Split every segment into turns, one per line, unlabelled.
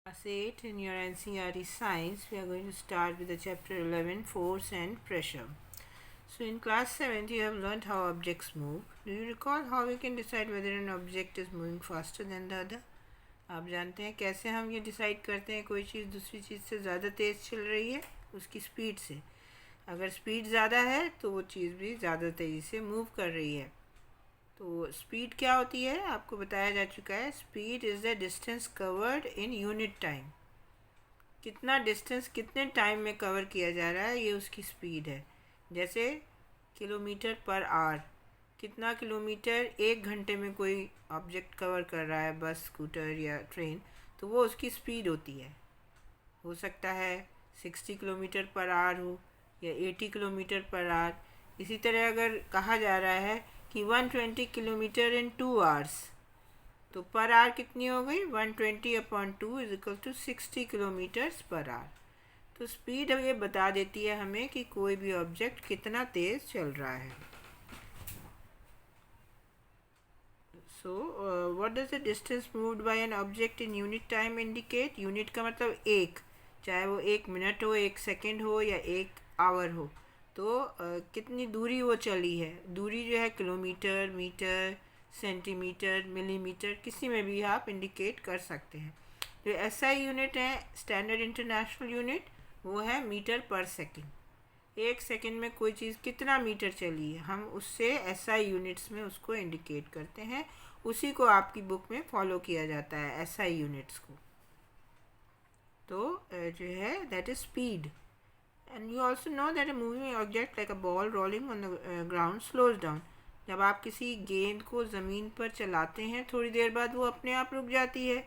Class 8 in your NCERT Science, we are going to start with the chapter 11, Force and Pressure. So in class 7, you have learned how objects move. Do you recall how we can decide whether an object is moving faster than the other? आप जानते हैं कैसे हम ये decide करते हैं कोई चीज़ दूसरी चीज़ से ज़्यादा तेज़ चल रही है? उसकी स्पीड से। अगर स्पीड ज़्यादा है तो वो चीज़ भी ज़्यादा तेज़ी से मूव कर रही है। तो स्पीड क्या होती है आपको बताया जा चुका है। Speed is the distance covered in unit time. कितना डिस्टेंस कितने टाइम में कवर किया जा रहा है ये उसकी स्पीड है। जैसे किलोमीटर पर आवर, कितना किलोमीटर एक घंटे में कोई ऑब्जेक्ट कवर कर रहा है, बस, स्कूटर या ट्रेन, तो वो उसकी स्पीड होती है। हो सकता है 60 किलोमीटर पर आवर हो या 80 किलोमीटर पर आवर। इसी तरह अगर कहा जा रहा है कि 120 किलोमीटर इन 2 आवर्स, तो पर आवर कितनी हो गई? 120/2 is equal to 60 kilometres per hour. तो स्पीड अब ये बता देती है हमें कि कोई भी ऑब्जेक्ट कितना तेज़ चल रहा है। So what does the distance moved by N object in unit time indicate? Unit का मतलब एक, चाहे वो 1 मिनट हो, 1 सेकेंड हो या 1 आवर हो। तो कितनी दूरी वो चली है, दूरी जो है किलोमीटर, मीटर, सेंटीमीटर, मिलीमीटर, किसी में भी आप इंडिकेट कर सकते हैं। जो एसआई यूनिट है, स्टैंडर्ड इंटरनेशनल यूनिट, वो है मीटर पर सेकेंड। 1 सेकेंड में कोई चीज़ कितना मीटर चली है, हम उससे एसआई यूनिट्स में उसको इंडिकेट करते हैं। उसी को आपकी बुक में फॉलो किया जाता है, एसआई यूनिट्स को। तो जो है that is speed. And you also know that a moving object like a ball rolling on the ground slows down. जब आप किसी गेंद को ज़मीन पर चलाते हैं थोड़ी देर बाद वो अपने आप रुक जाती है।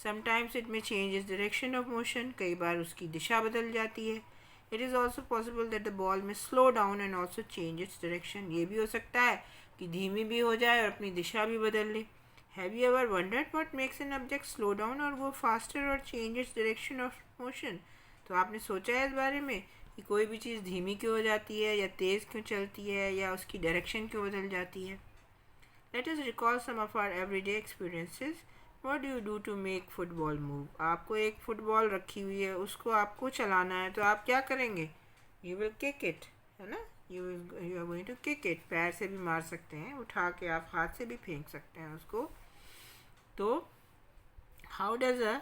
समटाइम्स इट में change is direction of motion, कई बार उसकी दिशा बदल जाती है। It is also possible that the ball में slow down and also change its direction. ये भी हो सकता है कि धीमी भी हो जाए और अपनी दिशा भी बदल ले। Have you ever wondered what makes an object slow down और गो फास्टर और change its direction of motion? तो आपने सोचा है इस बारे में कि कोई भी चीज़ धीमी क्यों हो जाती है या तेज़ क्यों चलती है या उसकी डायरेक्शन क्यों बदल जाती है? Let us recall some of our everyday experiences. What do you do to make football move? आपको एक फुटबॉल रखी हुई है, उसको आपको चलाना है, तो आप क्या करेंगे? यू विल किक इट, है ना? You are going to kick it. पैर से भी मार सकते हैं, उठा के आप हाथ से भी फेंक सकते हैं उसको। तो how does a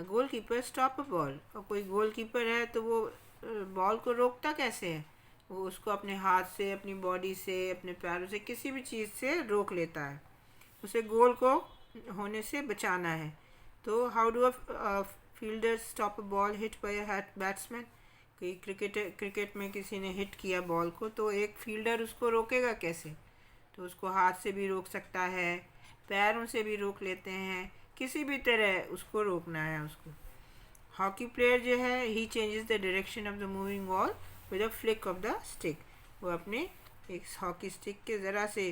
goal keeper stop a ball? और कोई गोल कीपर है तो वो बॉल को रोकता कैसे है? वो उसको अपने हाथ से, अपनी बॉडी से, अपने पैरों से, किसी भी चीज़ से रोक लेता है। उसे गोल को होने से बचाना है। तो how do a fielder stop a ball hit by a batsman? कोई क्रिकेट में किसी ने हिट किया बॉल को, तो एक फील्डर उसको रोकेगा कैसे? तो उसको हाथ से भी रोक सकता है, पैरों से भी रोक लेते हैं, किसी भी तरह उसको रोकना है उसको। हॉकी प्लेयर जो है, he changes the direction of the moving ball with a flick of the stick. वो अपने एक हॉकी स्टिक के ज़रा से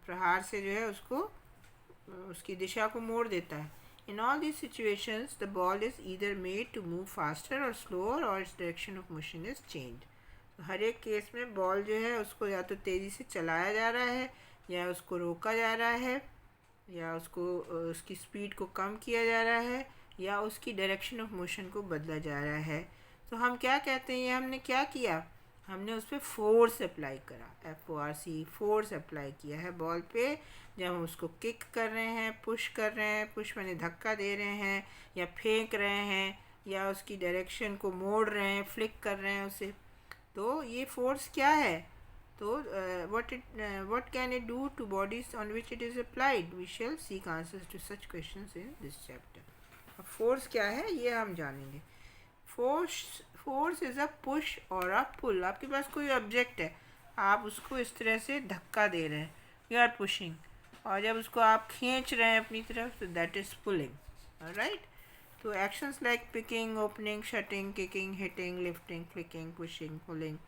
प्रहार से जो है उसको उसकी दिशा को मोड़ देता है। In all these situations the ball is either made to move faster और स्लोअर और its direction of motion is change. तो हर एक केस में बॉल जो है उसको या तो तेज़ी से चलाया जा रहा है, या उसको रोका जा रहा है, या उसको उसकी स्पीड को कम किया जा रहा है, या उसकी डायरेक्शन ऑफ मोशन को बदला जा रहा है। तो हम क्या कहते हैं, ये हमने क्या किया, हमने उस पर फोर्स अप्लाई करा, FORC, फोर्स अप्लाई किया है बॉल पे। जब हम उसको किक कर रहे हैं, पुश कर रहे हैं, पुश माने धक्का दे रहे हैं, या फेंक रहे हैं, या उसकी डायरेक्शन को मोड़ रहे हैं, फ्लिक कर रहे हैं उसे, तो ये फोर्स क्या है? तो what can it do to bodies on which it is applied? We shall seek answers to such questions in this chapter. अब फोर्स क्या है ये हम जानेंगे। Force force is a push और अ पुल। आपके पास कोई ऑब्जेक्ट है, आप उसको इस तरह से धक्का दे रहे हैं, यू आर पुशिंग, और जब उसको आप खींच रहे हैं अपनी तरफ, तो दैट इज़ पुलिंग, राइट? तो actions like picking, opening, shutting, kicking, hitting, lifting, flicking, pushing, pulling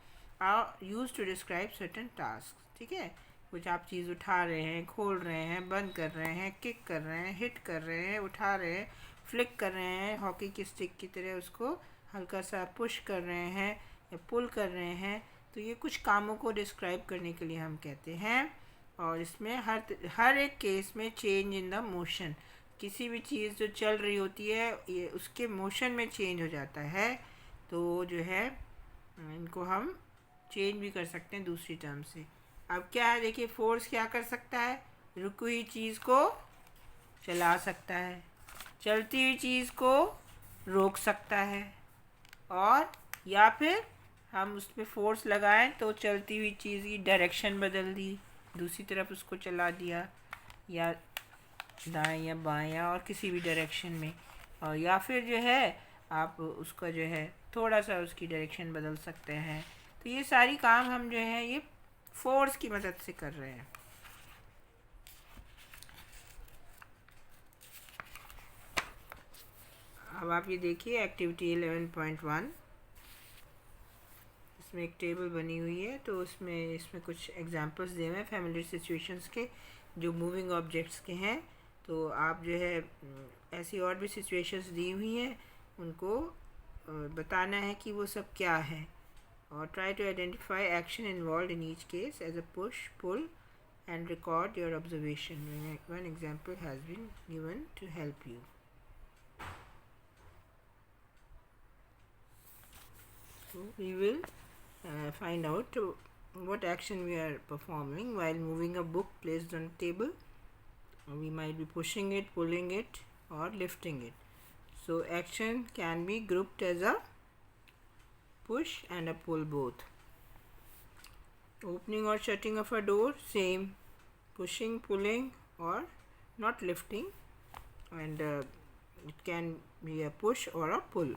are used to describe certain task. ठीक है, कुछ आप चीज़ उठा रहे हैं, खोल रहे हैं, बंद कर रहे हैं, किक कर रहे हैं, हिट कर रहे हैं, उठा रहे हैं, फ्लिक कर रहे हैं, हॉकी की स्टिक की तरह उसको हल्का सा पुश कर रहे हैं या पुल कर रहे हैं। तो ये कुछ कामों को डिस्क्राइब करने के लिए हम कहते हैं। और इसमें हर एक केस में चेंज इन द मोशन, किसी भी चीज़ जो चल रही होती है ये उसके मोशन में चेंज हो जाता है, तो जो है इनको हम चेंज भी कर सकते हैं दूसरी टर्म से। अब क्या है, देखिए फोर्स क्या कर सकता है, रुकी हुई चीज़ को चला सकता है, चलती हुई चीज़ को रोक सकता है, और या फिर हम उस पर फोर्स लगाएं तो चलती हुई चीज़ की डायरेक्शन बदल दी, दूसरी तरफ उसको चला दिया, या दाएं या बाएं और किसी भी डायरेक्शन में, और या फिर जो है आप उसका जो है थोड़ा सा उसकी डायरेक्शन बदल सकते हैं। तो ये सारी काम हम जो है ये फोर्स की मदद से कर रहे हैं। अब आप ये देखिए एक्टिविटी 11.1, इसमें एक टेबल बनी हुई है, तो इसमें कुछ एग्जांपल्स दिए हुए हैं फैमिली सिचुएशंस के जो मूविंग ऑब्जेक्ट्स के हैं। तो आप जो है ऐसी और भी सिचुएशंस दी हुई हैं, उनको बताना है कि वो सब क्या है, और try to identify action involve in each case as a push pull and record your observation. One example has been given to help you. So we will find out what action we are performing while moving a book placed on a table. We might be pushing it, pulling it, or lifting it. So action can be grouped as a push and a pull both. Opening or shutting of a door, same, pushing, pulling, or not lifting, and it can be a push or a pull.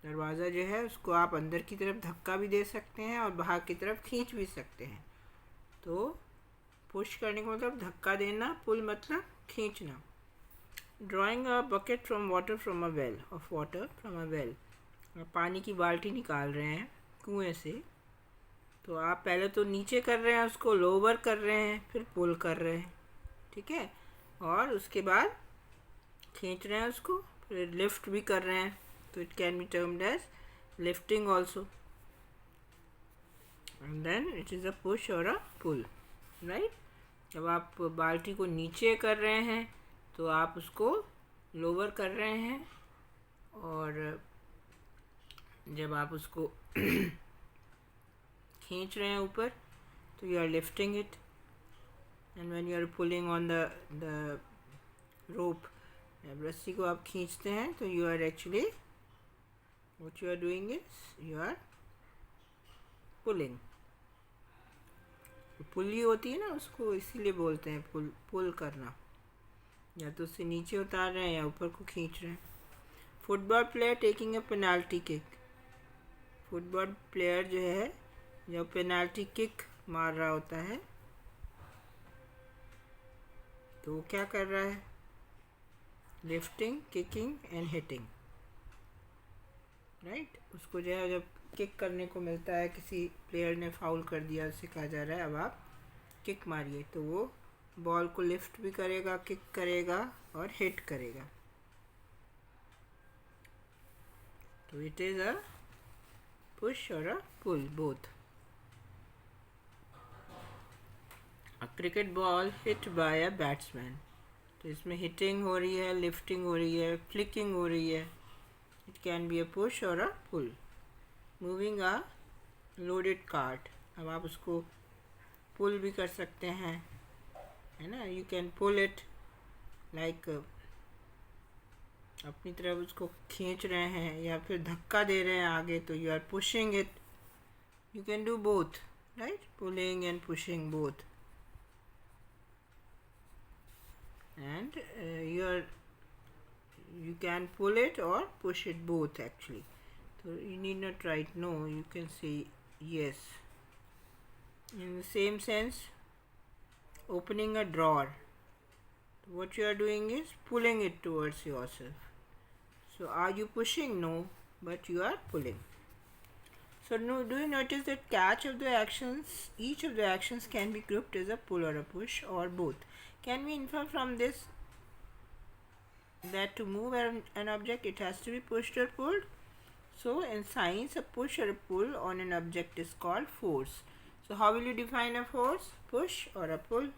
दरवाज़ा जो है उसको आप अंदर की तरफ धक्का भी दे सकते हैं और बाहर की तरफ खींच भी सकते हैं। तो पुश करने का मतलब धक्का देना, पुल मतलब खींचना। Drawing a bucket from water from a well, of water from a well, पानी की बाल्टी निकाल रहे हैं कुएं से, तो आप पहले तो नीचे कर रहे हैं, उसको लोअर कर रहे हैं, फिर पुल कर रहे हैं, ठीक है, और उसके बाद खींच रहे हैं उसको, फिर लिफ्ट भी कर रहे हैं, तो it can be termed as lifting also, and then it is a push or a pull, right? जब आप बाल्टी को नीचे कर रहे हैं तो आप उसको लोअर कर रहे हैं, और जब आप उसको खींच रहे हैं ऊपर तो you are lifting it, and when you are pulling on the rope, जब रस्सी को आप खींचते हैं तो you are actually what you are doing is you are pulling. पुली होती है ना, उसको इसीलिए बोलते हैं पुल करना, या तो उससे नीचे उतार रहे हैं या ऊपर को खींच रहे हैं। Football player taking a penalty kick, football player जो है जब पेनाल्टी किक मार रहा होता है तो वो क्या कर रहा है, lifting, kicking and hitting, right. उसको जो है जब किक करने को मिलता है, किसी प्लेयर ने फाउल कर दिया, उससे कहा जा रहा है अब आप किक मारिए, तो वो बॉल को लिफ्ट भी करेगा, किक करेगा और हिट करेगा। तो इट इज़ अ पुश और a pull both. A cricket ball hit by a batsman, तो इसमें हिटिंग हो रही है, लिफ्टिंग हो रही है, फ्लिकिंग हो रही है। It can be a push or a pull. Moving a loaded cart, अब आप उसको पुल भी कर सकते हैं, है ना। You can pull it like अपनी तरफ उसको खींच रहे हैं या फिर धक्का दे रहे हैं आगे, तो you are pushing it. You can do both, right? Pulling and pushing both. And you can pull it or push it both actually, so you need not write no, you can say yes. In the same sense, opening a drawer, what you are doing is pulling it towards yourself. So are you pushing? No, but you are pulling. So no, do you notice that catch of the actions, each of the actions can be grouped as a pull or a push or both. Can we infer from this that to move an object it has to be pushed or pulled? So in science, a push or a pull on an object is called force. So how will you define a force? Push or a pull?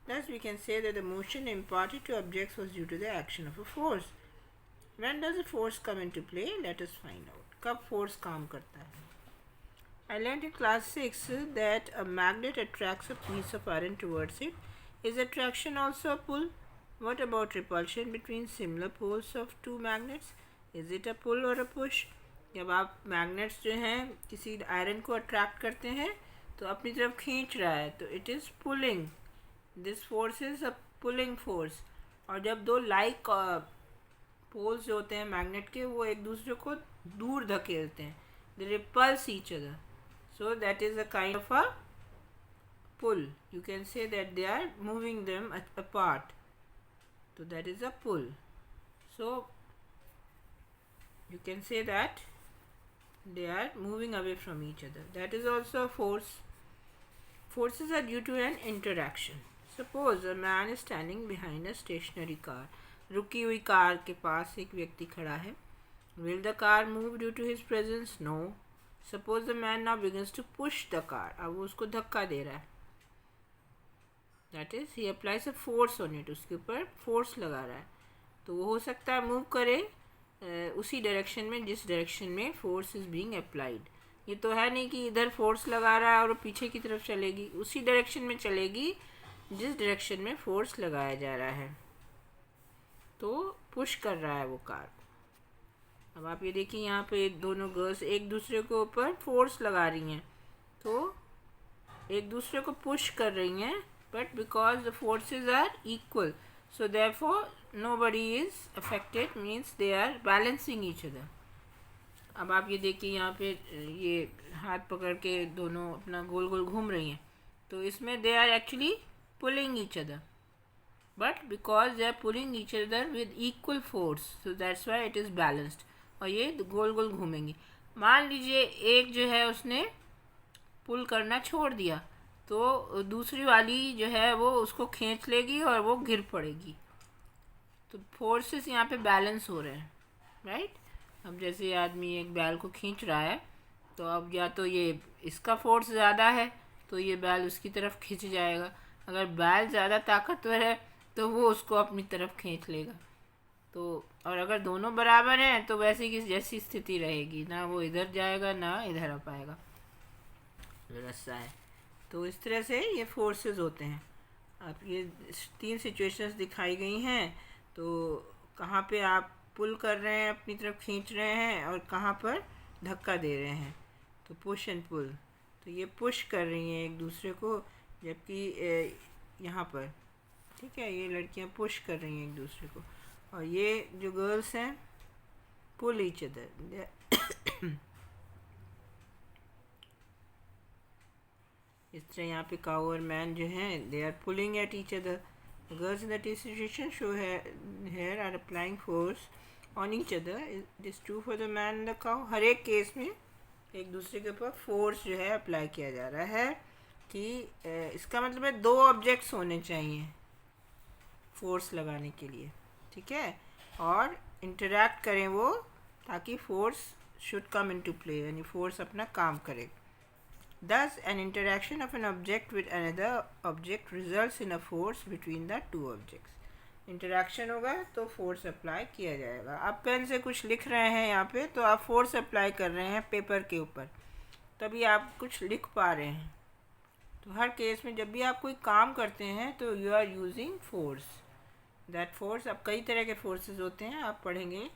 Thus, we can say that the motion imparted to objects was due to the action of a force. When does a force come into play? Let us find out. कब force काम करता है? I learned in class 6 that a magnet attracts a piece of iron towards it. Is attraction also a pull? What about repulsion between similar poles of two magnets? Is it a pull or a push? जब आप magnets जो हैं किसी iron को attract करते हैं तो अपनी तरफ खींच रहा है, तो it is pulling. This force is a pulling force. और जब दो लाइक पोल्स जो होते हैं मैग्नेट के, वो एक दूसरे को दूर धकेलते हैं, they repulse each other, so that is a kind of a pull. You can say that they are moving them apart, so that is a pull. So you can say that they are moving away from each other. That is also a force. Forces are due to an interaction. Suppose a man is standing behind a stationary car. रुकी हुई car के पास एक व्यक्ति खड़ा है. Will the car move due to his presence? No. Suppose the man now begins to push the car. अब वो उसको धक्का दे रहा है. That is, he applies a force on it. उसके ऊपर force लगा रहा है. तो वो हो सकता है मूव करे उसी डायरेक्शन में जिस डायरेक्शन में फोर्स इज बीइंग अप्लाइड. ये तो है नहीं कि इधर फोर्स लगा रहा है और पीछे की तरफ चलेगी. उसी डायरेक्शन में चलेगी जिस डायरेक्शन में फोर्स लगाया जा रहा है. तो पुश कर रहा है वो कार. अब आप ये देखिए, यहाँ पे दोनों गर्ल्स एक दूसरे के ऊपर फोर्स लगा रही हैं, तो एक दूसरे को पुश कर रही हैं, but because the forces are equal, so therefore nobody is affected, means they are balancing each other. अब आप ये देखिए, यहाँ पे ये हाथ पकड़ के दोनों अपना गोल गोल घूम रही हैं, तो इसमें they are actually pulling each other, but because they are pulling each other with equal force, so that's why it is balanced. और ये गोल गोल घूमेंगी. मान लीजिए एक जो है उसने पुल करना छोड़ दिया, तो दूसरी वाली जो है वो उसको खींच लेगी और वो गिर पड़ेगी. तो फोर्सेस यहाँ पे बैलेंस हो रहे हैं, राइट. अब जैसे आदमी एक बैल को खींच रहा है, तो अब या तो ये इसका फोर्स ज़्यादा है तो ये बैल उसकी तरफ खींच जाएगा. अगर बैल ज़्यादा ताकतवर है तो वो उसको अपनी तरफ खींच लेगा. तो और अगर दोनों बराबर हैं तो वैसी की जैसी स्थिति रहेगी, ना वो इधर जाएगा ना इधर आ पाएगा. ऐसा है. तो इस तरह से ये फोर्सेस होते हैं. आप ये 3 सिचुएशंस दिखाई गई हैं. तो कहाँ पे आप पुल कर रहे हैं, अपनी तरफ खींच रहे हैं, और कहाँ पर धक्का दे रहे हैं. तो पुश एंड पुल. तो ये पुश कर रही हैं एक दूसरे को, जबकि यहाँ पर ठीक है ये लड़कियाँ पुश कर रही हैं एक दूसरे को, और ये जो गर्ल्स हैं पुल ईच अदर. इस तरह यहाँ पे काऊ और मैन जो हैं they are pulling at each other. Girls in that situation show here are applying force on each other. It is true for the man and the cow. हर एक केस में एक दूसरे के ऊपर फोर्स जो है अप्लाई किया जा रहा है. कि इसका मतलब है 2 ऑब्जेक्ट्स होने चाहिए फोर्स लगाने के लिए, ठीक है, और इंटरैक्ट करें वो, ताकि force should come into play, यानी फोर्स अपना काम करे. Thus, an interaction of an object with another object results in a force between the two objects. Interaction होगा तो फोर्स अप्लाई किया जाएगा. आप पेन से कुछ लिख रहे हैं यहाँ पे, तो आप फोर्स अप्लाई कर रहे हैं पेपर के ऊपर, तभी आप कुछ लिख पा रहे हैं. तो हर केस में जब भी आप कोई काम करते हैं तो you are using force. That force, अब कई तरह के फोर्सेस होते हैं, आप पढ़ेंगे.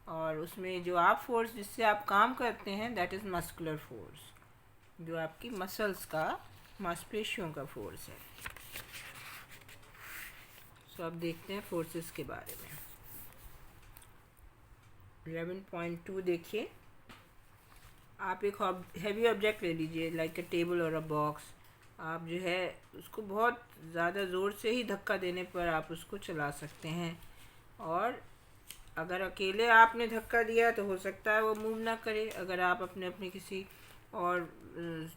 और उसमें जो आप फोर्स जिससे आप काम करते हैं दैट इज़ मस्कुलर फोर्स, जो आपकी मसल्स का, मांसपेशियों का फोर्स है. सो अब देखते हैं फोर्सेस के बारे में. 11.2 देखिए. आप एक हैवी ऑब्जेक्ट ले लीजिए, लाइक अ टेबल और अ बॉक्स. आप जो है उसको बहुत ज़्यादा ज़ोर से ही धक्का देने पर आप उसको चला सकते हैं. और अगर अकेले आपने धक्का दिया तो हो सकता है वो मूव ना करे. अगर आप अपने किसी और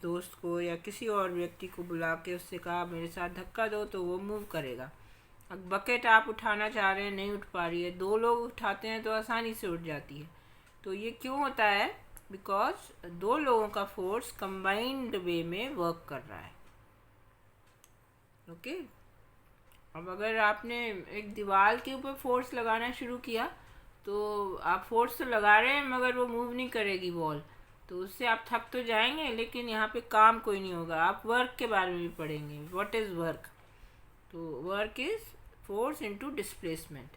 दोस्त को या किसी और व्यक्ति को बुला के उससे कहा मेरे साथ धक्का दो, तो वो मूव करेगा. अब बकेट आप उठाना चाह रहे हैं, नहीं उठ पा रही है, 2 लोग उठाते हैं तो आसानी से उठ जाती है. तो ये क्यों होता है? बिकॉज 2 लोगों का फोर्स कंबाइंड वे में वर्क कर रहा है. ओके. अब अगर आपने एक दीवार के ऊपर फोर्स लगाना शुरू किया तो आप फोर्स तो लगा रहे हैं मगर वो मूव नहीं करेगी बॉल, तो उससे आप थक तो जाएंगे लेकिन यहाँ पे काम कोई नहीं होगा। आप वर्क के बारे में भी पढ़ेंगे, व्हाट इज़ वर्क। तो work is force into displacement.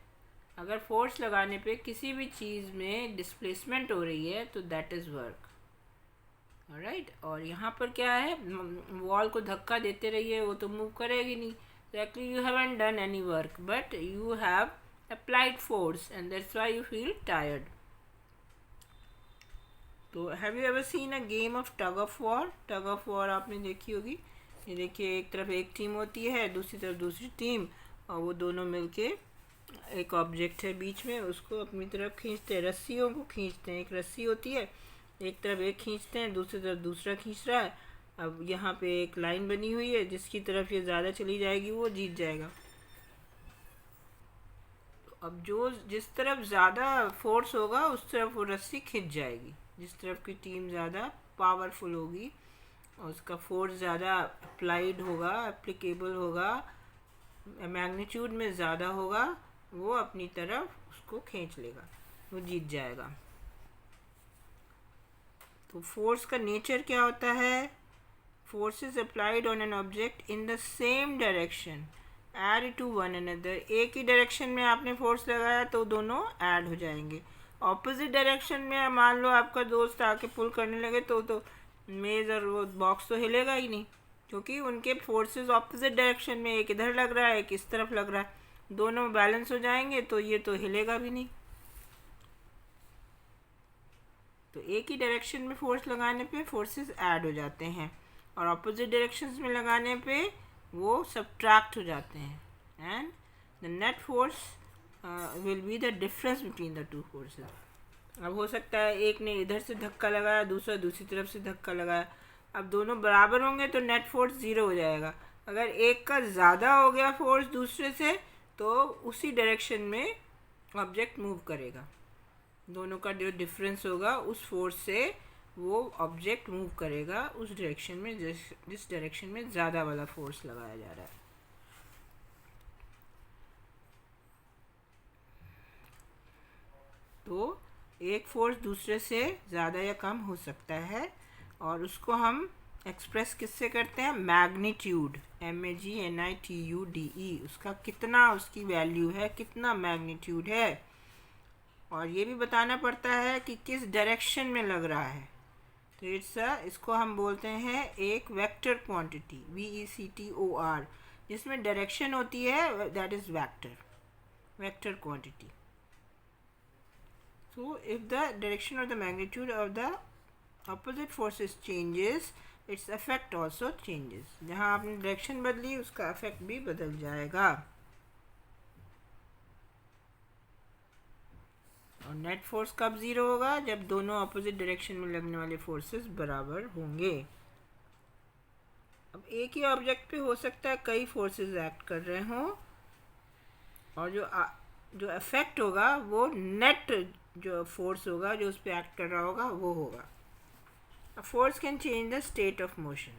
अगर फोर्स लगाने पे किसी भी चीज़ में डिस्प्लेसमेंट हो रही है तो दैट इज़ वर्क। राइट, और यहाँ पर क्या है, वॉल को धक्का देते रहिए, वो तो मूव करेगी नहीं। Actually you haven't done any work but you have applied force and that's why you feel tired. तो have you ever seen a game of tug of war? Tug of war आपने देखी होगी। ये देखिए, एक तरफ एक टीम होती है, दूसरी तरफ दूसरी टीम, और वो दोनों मिलके एक ऑब्जेक्ट है बीच में, उसको अपनी तरफ खींचते हैं, रस्सियों को खींचते हैं। एक रस्सी होती है, एक तरफ एक खींचते हैं, दूसरी तरफ दूसरा खींच रहा है। अब यहाँ पे एक लाइन बनी हुई है, जिसकी तरफ ये ज़्यादा चली जाएगी वो जीत जाएगा। तो अब जो जिस तरफ ज़्यादा फोर्स होगा उस तरफ वो रस्सी खिंच जाएगी। जिस तरफ की टीम ज़्यादा पावरफुल होगी और उसका फोर्स ज़्यादा अप्लाइड होगा, एप्लीकेबल होगा, मैग्नीट्यूड में ज़्यादा होगा, वो अपनी तरफ उसको खींच लेगा, वो जीत जाएगा। तो फोर्स का नेचर क्या होता है? Force is applied on an object in the same direction add to one another. एक ही डायरेक्शन में आपने फोर्स लगाया तो दोनों ऐड हो जाएंगे। ऑपोजिट डायरेक्शन में मान लो आपका दोस्त आके पुल करने लगे तो मेज़ और वो बॉक्स तो हिलेगा ही नहीं, क्योंकि उनके फोर्सेस ऑपोजिट डायरेक्शन में, एक इधर लग रहा है एक इस तरफ लग रहा है, दोनों बैलेंस हो जाएंगे तो ये तो हिलेगा भी नहीं। तो एक ही डायरेक्शन में फोर्स लगाने पे फोर्सेस ऐड हो जाते हैं और ऑपोजिट डायरेक्शंस में लगाने पे वो सब्ट्रैक्ट हो जाते हैं and the net force will be the difference between the two forces. अब हो सकता है एक ने इधर से धक्का लगाया, दूसरा दूसरी तरफ से धक्का लगाया, अब दोनों बराबर होंगे तो नेट फोर्स ज़ीरो हो जाएगा। अगर एक का ज़्यादा हो गया फोर्स दूसरे से तो उसी डायरेक्शन में ऑब्जेक्ट मूव करेगा। दोनों का जो डिफरेंस होगा उस फोर्स से वो ऑब्जेक्ट मूव करेगा उस डायरेक्शन में जिस डायरेक्शन में ज़्यादा वाला फोर्स लगाया जा रहा है। तो एक फोर्स दूसरे से ज़्यादा या कम हो सकता है और उसको हम एक्सप्रेस किससे करते हैं? Magnitude, MAGNITUDE। उसका कितना, उसकी वैल्यू है, कितना मैग्नीट्यूड है, और ये भी बताना पड़ता है कि किस डायरेक्शन में लग रहा है। तो इसको हम बोलते हैं एक वेक्टर क्वांटिटी, VECTOR, जिसमें डायरेक्शन होती है, that is vector quantity. So if the direction or the magnitude of the opposite forces changes, its effect also changes। जहाँ आपने डायरेक्शन बदली उसका इफेक्ट भी बदल जाएगा। और नेट फोर्स कब ज़ीरो होगा? जब दोनों अपोजिट डायरेक्शन में लगने वाले फोर्सेस बराबर होंगे। अब एक ही ऑब्जेक्ट पे हो सकता है कई फोर्सेस एक्ट कर रहे हों और जो इफेक्ट होगा वो नेट जो फोर्स होगा जो उस पर एक्ट कर रहा होगा वो होगा। A force can change the state of motion.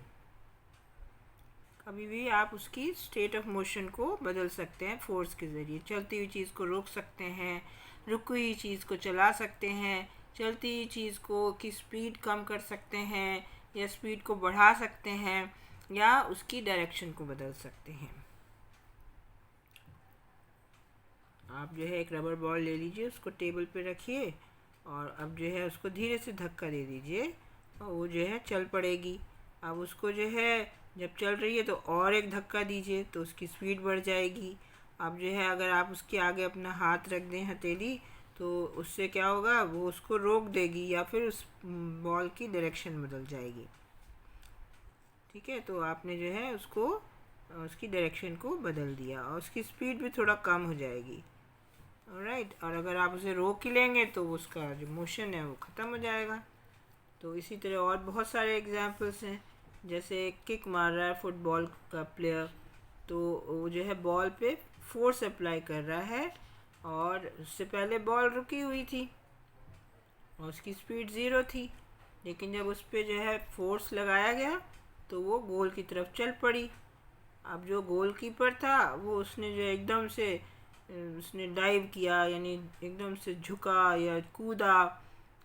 कभी भी आप उसकी स्टेट ऑफ मोशन को बदल सकते हैं फोर्स के ज़रिए। चलती हुई चीज़ को रोक सकते हैं, रुकी हुई चीज़ को चला सकते हैं, चलती हुई चीज़ को की स्पीड कम कर सकते हैं या स्पीड को बढ़ा सकते हैं या उसकी डायरेक्शन को बदल सकते हैं। आप जो है एक रबर बॉल ले लीजिए, उसको टेबल पे रखिए और अब जो है उसको धीरे से धक्का दे दीजिए और वो जो है चल पड़ेगी। अब उसको जो है जब चल रही है तो और एक धक्का दीजिए तो उसकी स्पीड बढ़ जाएगी। अब जो है अगर आप उसके आगे अपना हाथ रख दें, हथेली, तो उससे क्या होगा, वो उसको रोक देगी या फिर उस बॉल की डायरेक्शन बदल जाएगी। ठीक है, तो आपने जो है उसको उसकी डायरेक्शन को बदल दिया और उसकी स्पीड भी थोड़ा कम हो जाएगी। राइट, और अगर आप उसे रोक ही लेंगे तो उसका जो मोशन है वो ख़त्म हो जाएगा। तो इसी तरह और बहुत सारे एग्जांपल्स हैं। जैसे किक मार रहा है फुटबॉल का प्लेयर, तो वो जो है बॉल पे फोर्स अप्लाई कर रहा है और उससे पहले बॉल रुकी हुई थी और उसकी स्पीड ज़ीरो थी, लेकिन जब उस पर जो है फोर्स लगाया गया तो वो गोल की तरफ चल पड़ी। अब जो गोलकीपर था वो उसने जो एकदम से उसने डाइव किया, यानी एकदम से झुका या कूदा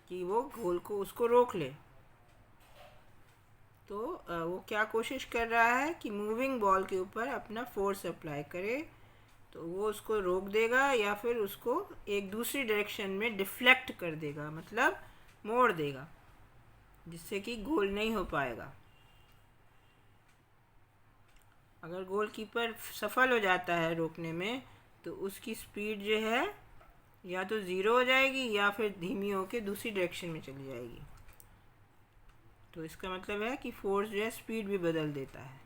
कि वो गोल को उसको रोक ले। तो वो क्या कोशिश कर रहा है कि मूविंग बॉल के ऊपर अपना फोर्स अप्लाई करे, तो वो उसको रोक देगा या फिर उसको एक दूसरी डायरेक्शन में डिफ्लेक्ट कर देगा, मतलब मोड़ देगा, जिससे कि गोल नहीं हो पाएगा। अगर गोलकीपर सफल हो जाता है रोकने में, तो उसकी स्पीड जो है या तो ज़ीरो हो जाएगी या फिर धीमी होकर दूसरी डायरेक्शन में चली जाएगी। तो इसका मतलब है कि फोर्स जो है स्पीड भी बदल देता है।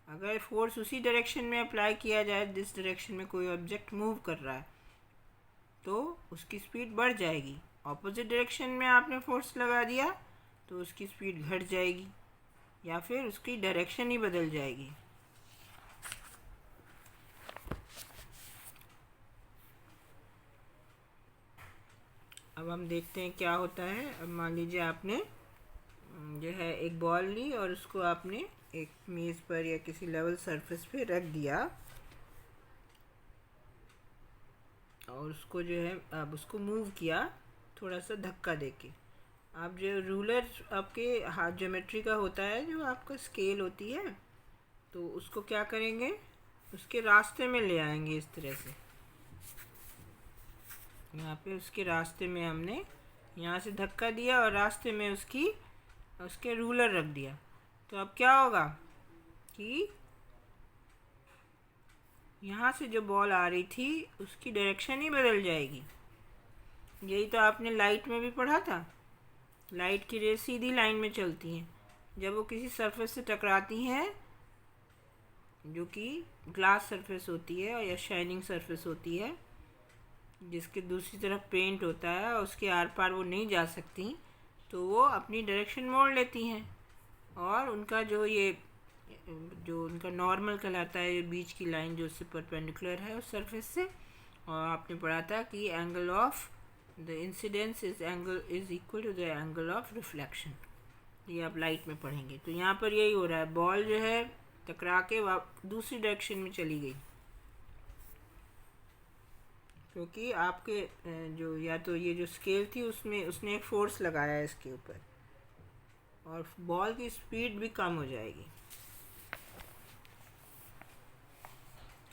अगर फोर्स उसी डायरेक्शन में अप्लाई किया जाए जिस डायरेक्शन में कोई ऑब्जेक्ट मूव कर रहा है, तो उसकी स्पीड बढ़ जाएगी। ऑपोजिट डायरेक्शन में आपने फोर्स लगा दिया तो उसकी स्पीड घट जाएगी या फिर उसकी डायरेक्शन ही बदल जाएगी। अब हम देखते हैं क्या होता है। अब मान लीजिए आपने जो है एक बॉल ली और उसको आपने एक मेज़ पर या किसी लेवल सरफेस पे रख दिया, और उसको जो है अब उसको मूव किया थोड़ा सा धक्का देके। आप जो रूलर आपके हाथ ज्योमेट्री का होता है, जो आपका स्केल होती है, तो उसको क्या करेंगे, उसके रास्ते में ले आएंगे इस तरह से। यहाँ पे उसके रास्ते में हमने यहाँ से धक्का दिया और रास्ते में उसके रूलर रख दिया। तो अब क्या होगा कि यहाँ से जो बॉल आ रही थी उसकी डायरेक्शन ही बदल जाएगी। यही तो आपने लाइट में भी पढ़ा था। लाइट की रेस सीधी लाइन में चलती हैं। जब वो किसी सरफेस से टकराती हैं, जो कि ग्लास सरफेस होती है या शाइनिंग सरफेस होती है, जिसके दूसरी तरफ पेंट होता है और उसके आर पार वो नहीं जा सकती, तो वो अपनी डायरेक्शन मोड़ लेती हैं और उनका जो उनका नॉर्मल कहलाता है, बीच की लाइन जो उससे परपेंडिकुलर है उस सरफेस से। और आपने पढ़ा था कि angle of the incidence is equal to the angle of reflection. ये आप लाइट में पढ़ेंगे। तो यहाँ पर यही हो रहा है, बॉल जो है टकरा के दूसरी डायरेक्शन में चली गई, क्योंकि आपके जो या तो ये जो स्केल थी उसमें उसने एक फोर्स लगाया है इसके ऊपर, और बॉल की स्पीड भी कम हो जाएगी।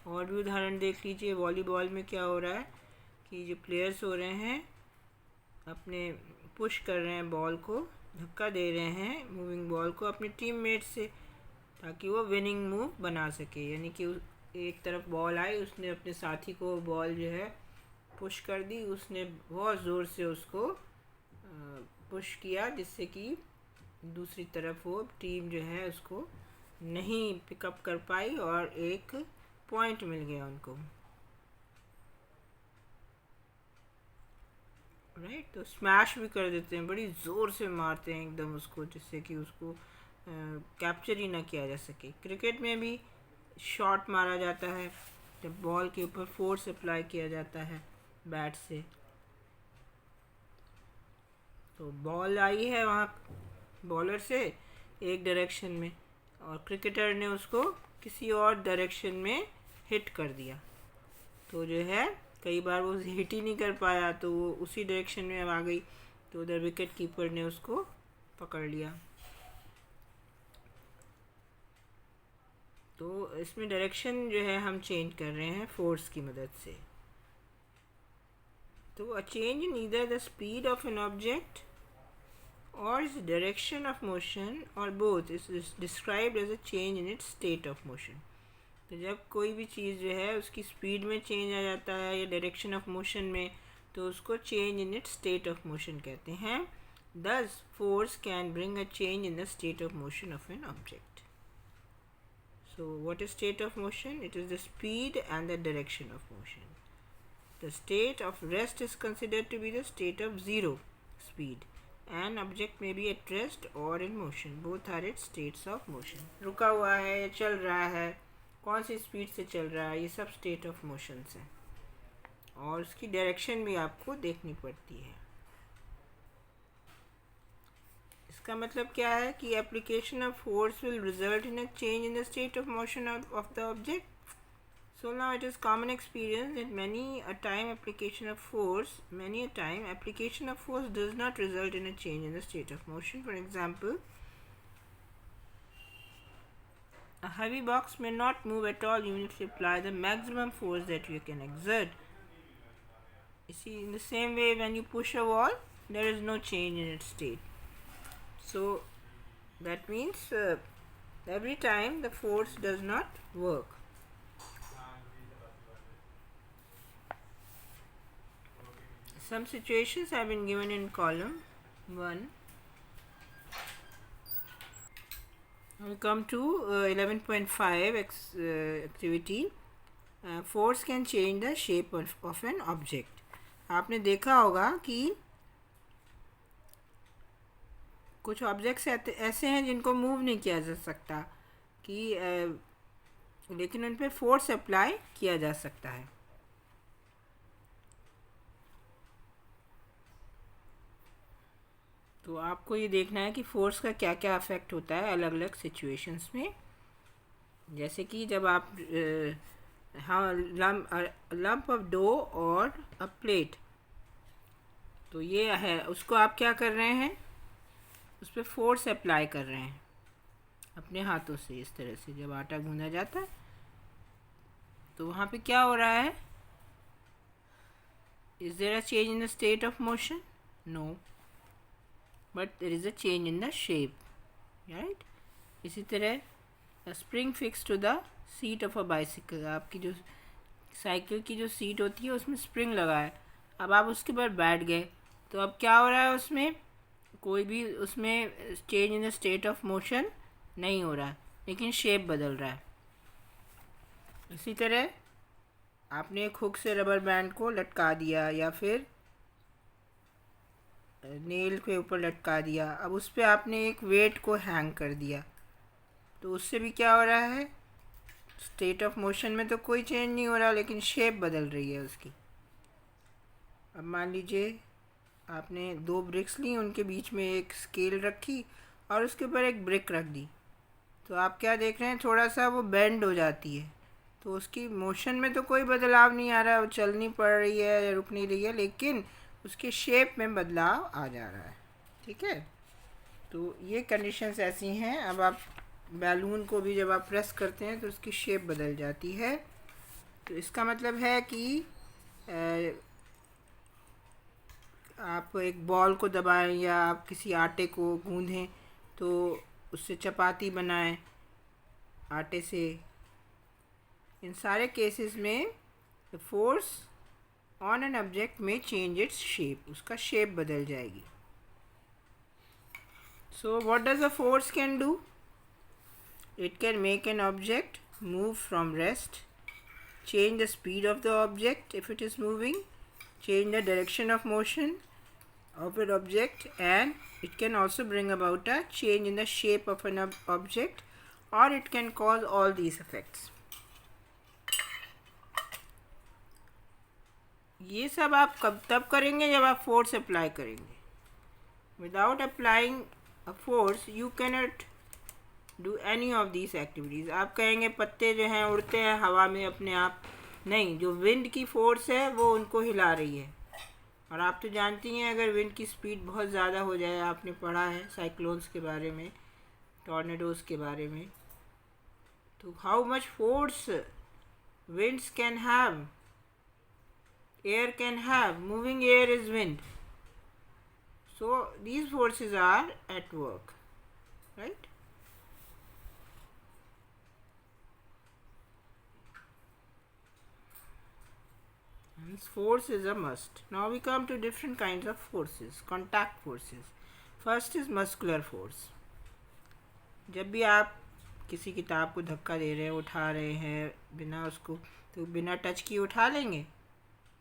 और भी उदाहरण देख लीजिए। वॉलीबॉल में क्या हो रहा है कि जो प्लेयर्स हो रहे हैं अपने पुश कर रहे हैं, बॉल को धक्का दे रहे हैं मूविंग बॉल को अपने टीममेट से, ताकि वो विनिंग मूव बना सके। यानी कि एक तरफ बॉल आई, उसने अपने साथी को बॉल जो है पुश कर दी, उसने बहुत ज़ोर से उसको पुश किया, जिससे कि दूसरी तरफ वो टीम जो है उसको नहीं पिकअप कर पाई और एक पॉइंट मिल गया उनको। राइट, तो स्मैश भी कर देते हैं, बड़ी ज़ोर से मारते हैं एकदम उसको, जिससे कि उसको कैप्चर ही ना किया जा सके। क्रिकेट में भी शॉट मारा जाता है जब बॉल के ऊपर फोर्स अप्लाई किया जाता है बैट से। तो बॉल आई है वहाँ बॉलर से एक डायरेक्शन में, और क्रिकेटर ने उसको किसी और डायरेक्शन में हिट कर दिया। तो जो है कई बार वो हिट ही नहीं कर पाया, तो वो उसी डायरेक्शन में आ गई, तो उधर विकेट कीपर ने उसको पकड़ लिया। तो इसमें डायरेक्शन जो है हम चेंज कर रहे हैं फोर्स की मदद से। तो अ change in either the speed of an object or its direction of motion or both is described as a change in its state of motion। तो जब कोई भी चीज़ जो है उसकी स्पीड में चेंज आ जाता है या डायरेक्शन ऑफ मोशन में, तो उसको change in its state of motion कहते हैं। Thus force can bring a change in the state of motion of an object। So what is state of motion? It is the speed and the direction of motion। The state of rest is considered to be the state of zero speed। An object may be at rest or in motion, both are its states of motion। रुका हुआ है या चल रहा है, कौन सी speed से चल रहा है, ये सब स्टेट ऑफ मोशन है। और उसकी डायरेक्शन भी आपको देखनी पड़ती है। इसका मतलब क्या है कि application of force will result in a change in the state of motion of the object. So now it is common experience that many a time application of force does not result in a change in the state of motion. For example, a heavy box may not move at all even if you apply the maximum force that you can exert. You see, in the same way, when you push a wall, there is no change in its state. So that means every time the force does not work. Some situations have been given in column 1. We come to 11.5 activity. Force can change the shape of an object. आपने देखा होगा कि कुछ objects ऐसे हैं जिनको move नहीं किया जा सकता कि लेकिन उन पर फोर्स अप्लाई किया जा सकता है. तो आपको ये देखना है कि फोर्स का क्या क्या अफेक्ट होता है अलग अलग सिचुएशंस में. जैसे कि जब आप लंप ऑफ डो और अ प्लेट, तो ये है, उसको आप क्या कर रहे हैं, उस पर फोर्स अप्लाई कर रहे हैं अपने हाथों से. इस तरह से जब आटा गूंदा जाता है तो वहाँ पे क्या हो रहा है? Is there a change in the state of motion? No, but there is a change in the shape, right. इसी तरह spring fix to the seat of a bicycle. आपकी जो साइकिल की जो सीट होती है उसमें स्प्रिंग लगा है. अब आप उसके ऊपर बैठ गए तो अब क्या हो रहा है, उसमें कोई भी उसमें change in the state of motion नहीं हो रहा है, लेकिन शेप बदल रहा है. इसी तरह आपने एक हुक से रबर बैंड को लटका दिया या फिर नेल के ऊपर लटका दिया. अब उस पर आपने एक वेट को हैंग कर दिया, तो उससे भी क्या हो रहा है, स्टेट ऑफ मोशन में तो कोई चेंज नहीं हो रहा, लेकिन शेप बदल रही है उसकी. अब मान लीजिए आपने 2 ब्रिक्स ली, उनके बीच में एक स्केल रखी और उसके ऊपर एक ब्रिक रख दी, तो आप क्या देख रहे हैं, थोड़ा सा वो बेंड हो जाती है. तो उसकी मोशन में तो कोई बदलाव नहीं आ रहा, वो चलनी पड़ रही है या रुक नहीं रही है, लेकिन उसके शेप में बदलाव आ जा रहा है. ठीक है, तो ये कंडीशंस ऐसी हैं. अब आप बैलून को भी जब आप प्रेस करते हैं तो उसकी शेप बदल जाती है. तो इसका मतलब है कि आप एक बॉल को दबाएं या आप किसी आटे को गूंदें तो उससे चपाती बनाएं आटे से. इन सारे केसेस में the force on an object में चेंज इट्स शेप, उसका शेप बदल जाएगी. So what does a force can do? It can make an object move from rest, change the speed of the object if it is moving, change the direction of motion of an object, and it can also bring about a change in the shape of an object, or it can cause all these effects. ये सब आप कब तब करेंगे जब आप force apply करेंगे. Without applying a force you cannot do any of these activities. आप कहेंगे पत्ते जो हैं उड़ते हैं हवा में अपने आप, नहीं, जो विंड की फोर्स है वो उनको हिला रही है. और आप तो जानती हैं अगर विंड की स्पीड बहुत ज़्यादा हो जाए, आपने पढ़ा है साइक्लोन्स के बारे में, टॉर्नेडोज़ के बारे में, तो how much force winds can have, air can have, moving air is wind. So these forces are at work, right? Hence force is a must. Now we come to different kinds of forces. Contact forces. First is muscular force. जब भी आप किसी किताब को धक्का दे रहे हैं, उठा रहे हैं बिना उसको, तो बिना टच किए उठा लेंगे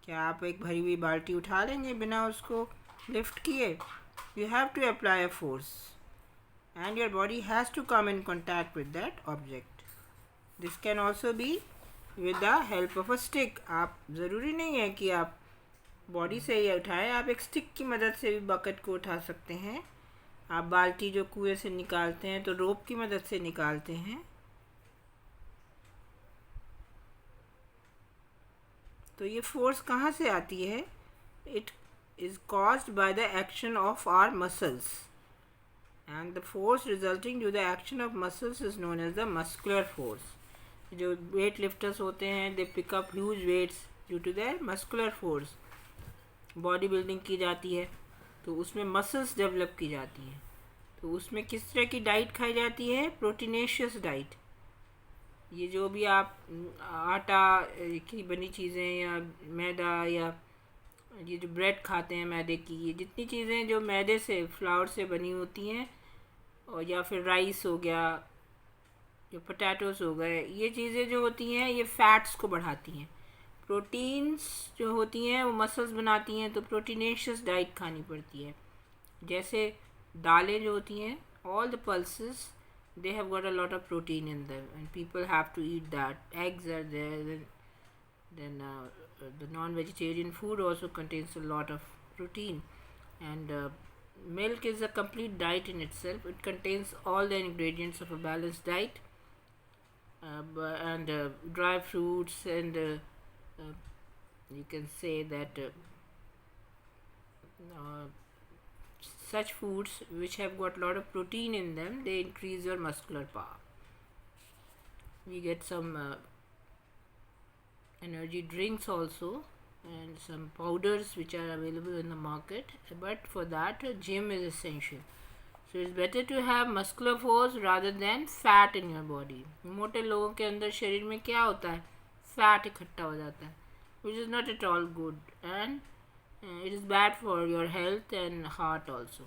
क्या? आप एक भरी हुई बाल्टी उठा लेंगे बिना उसको लिफ्ट किए? You have to apply a force and your body has to come in contact with that object. This can also be with the help of a stick. आप ज़रूरी नहीं है कि आप बॉडी से ही उठाएं, आप एक स्टिक की मदद से भी बकेट को उठा सकते हैं. आप बाल्टी जो कुएं से निकालते हैं तो रोप की मदद से निकालते हैं। तो ये फोर्स कहाँ से आती है? It is caused by the action of our muscles, and the force resulting due the action of muscles is known as the muscular force. जो वेट लिफ्टर्स होते हैं, they pick up huge weights due to their muscular force. Body building की जाती है तो उसमें muscles develop की जाती हैं। तो उसमें किस तरह की डाइट खाई जाती है? Proteinaceous diet. ये जो भी आप आटा की बनी चीज़ें या मैदा या ये जो ब्रेड खाते हैं मैदे की, ये जितनी चीज़ें जो मैदे से फ्लावर से बनी होती हैं, और या फिर राइस हो गया, जो पोटैटोस हो गए, ये चीज़ें जो होती हैं ये फैट्स को बढ़ाती हैं। प्रोटीन्स जो होती हैं वो मसल्स बनाती हैं, तो प्रोटीनेशियस डाइट खानी पड़ती है। जैसे दालें जो होती हैं, all the pulses they have got a lot of protein in them and people have to eat that. Eggs are there, then the non-vegetarian food also contains a lot of protein, and milk is a complete diet in itself. It contains all the ingredients of a balanced diet, and dry fruits, and you can say that such foods which have got a lot of protein in them, they increase your muscular power. We get some energy drinks also, and some powders which are available in the market, but for that a gym is essential. So it's better to have muscular force rather than fat in your body. मोटे लोगों के अंदर शरीर में क्या होता है? Fat इकट्ठा हो जाता है, which is not at all good, and it is bad for your health and heart also.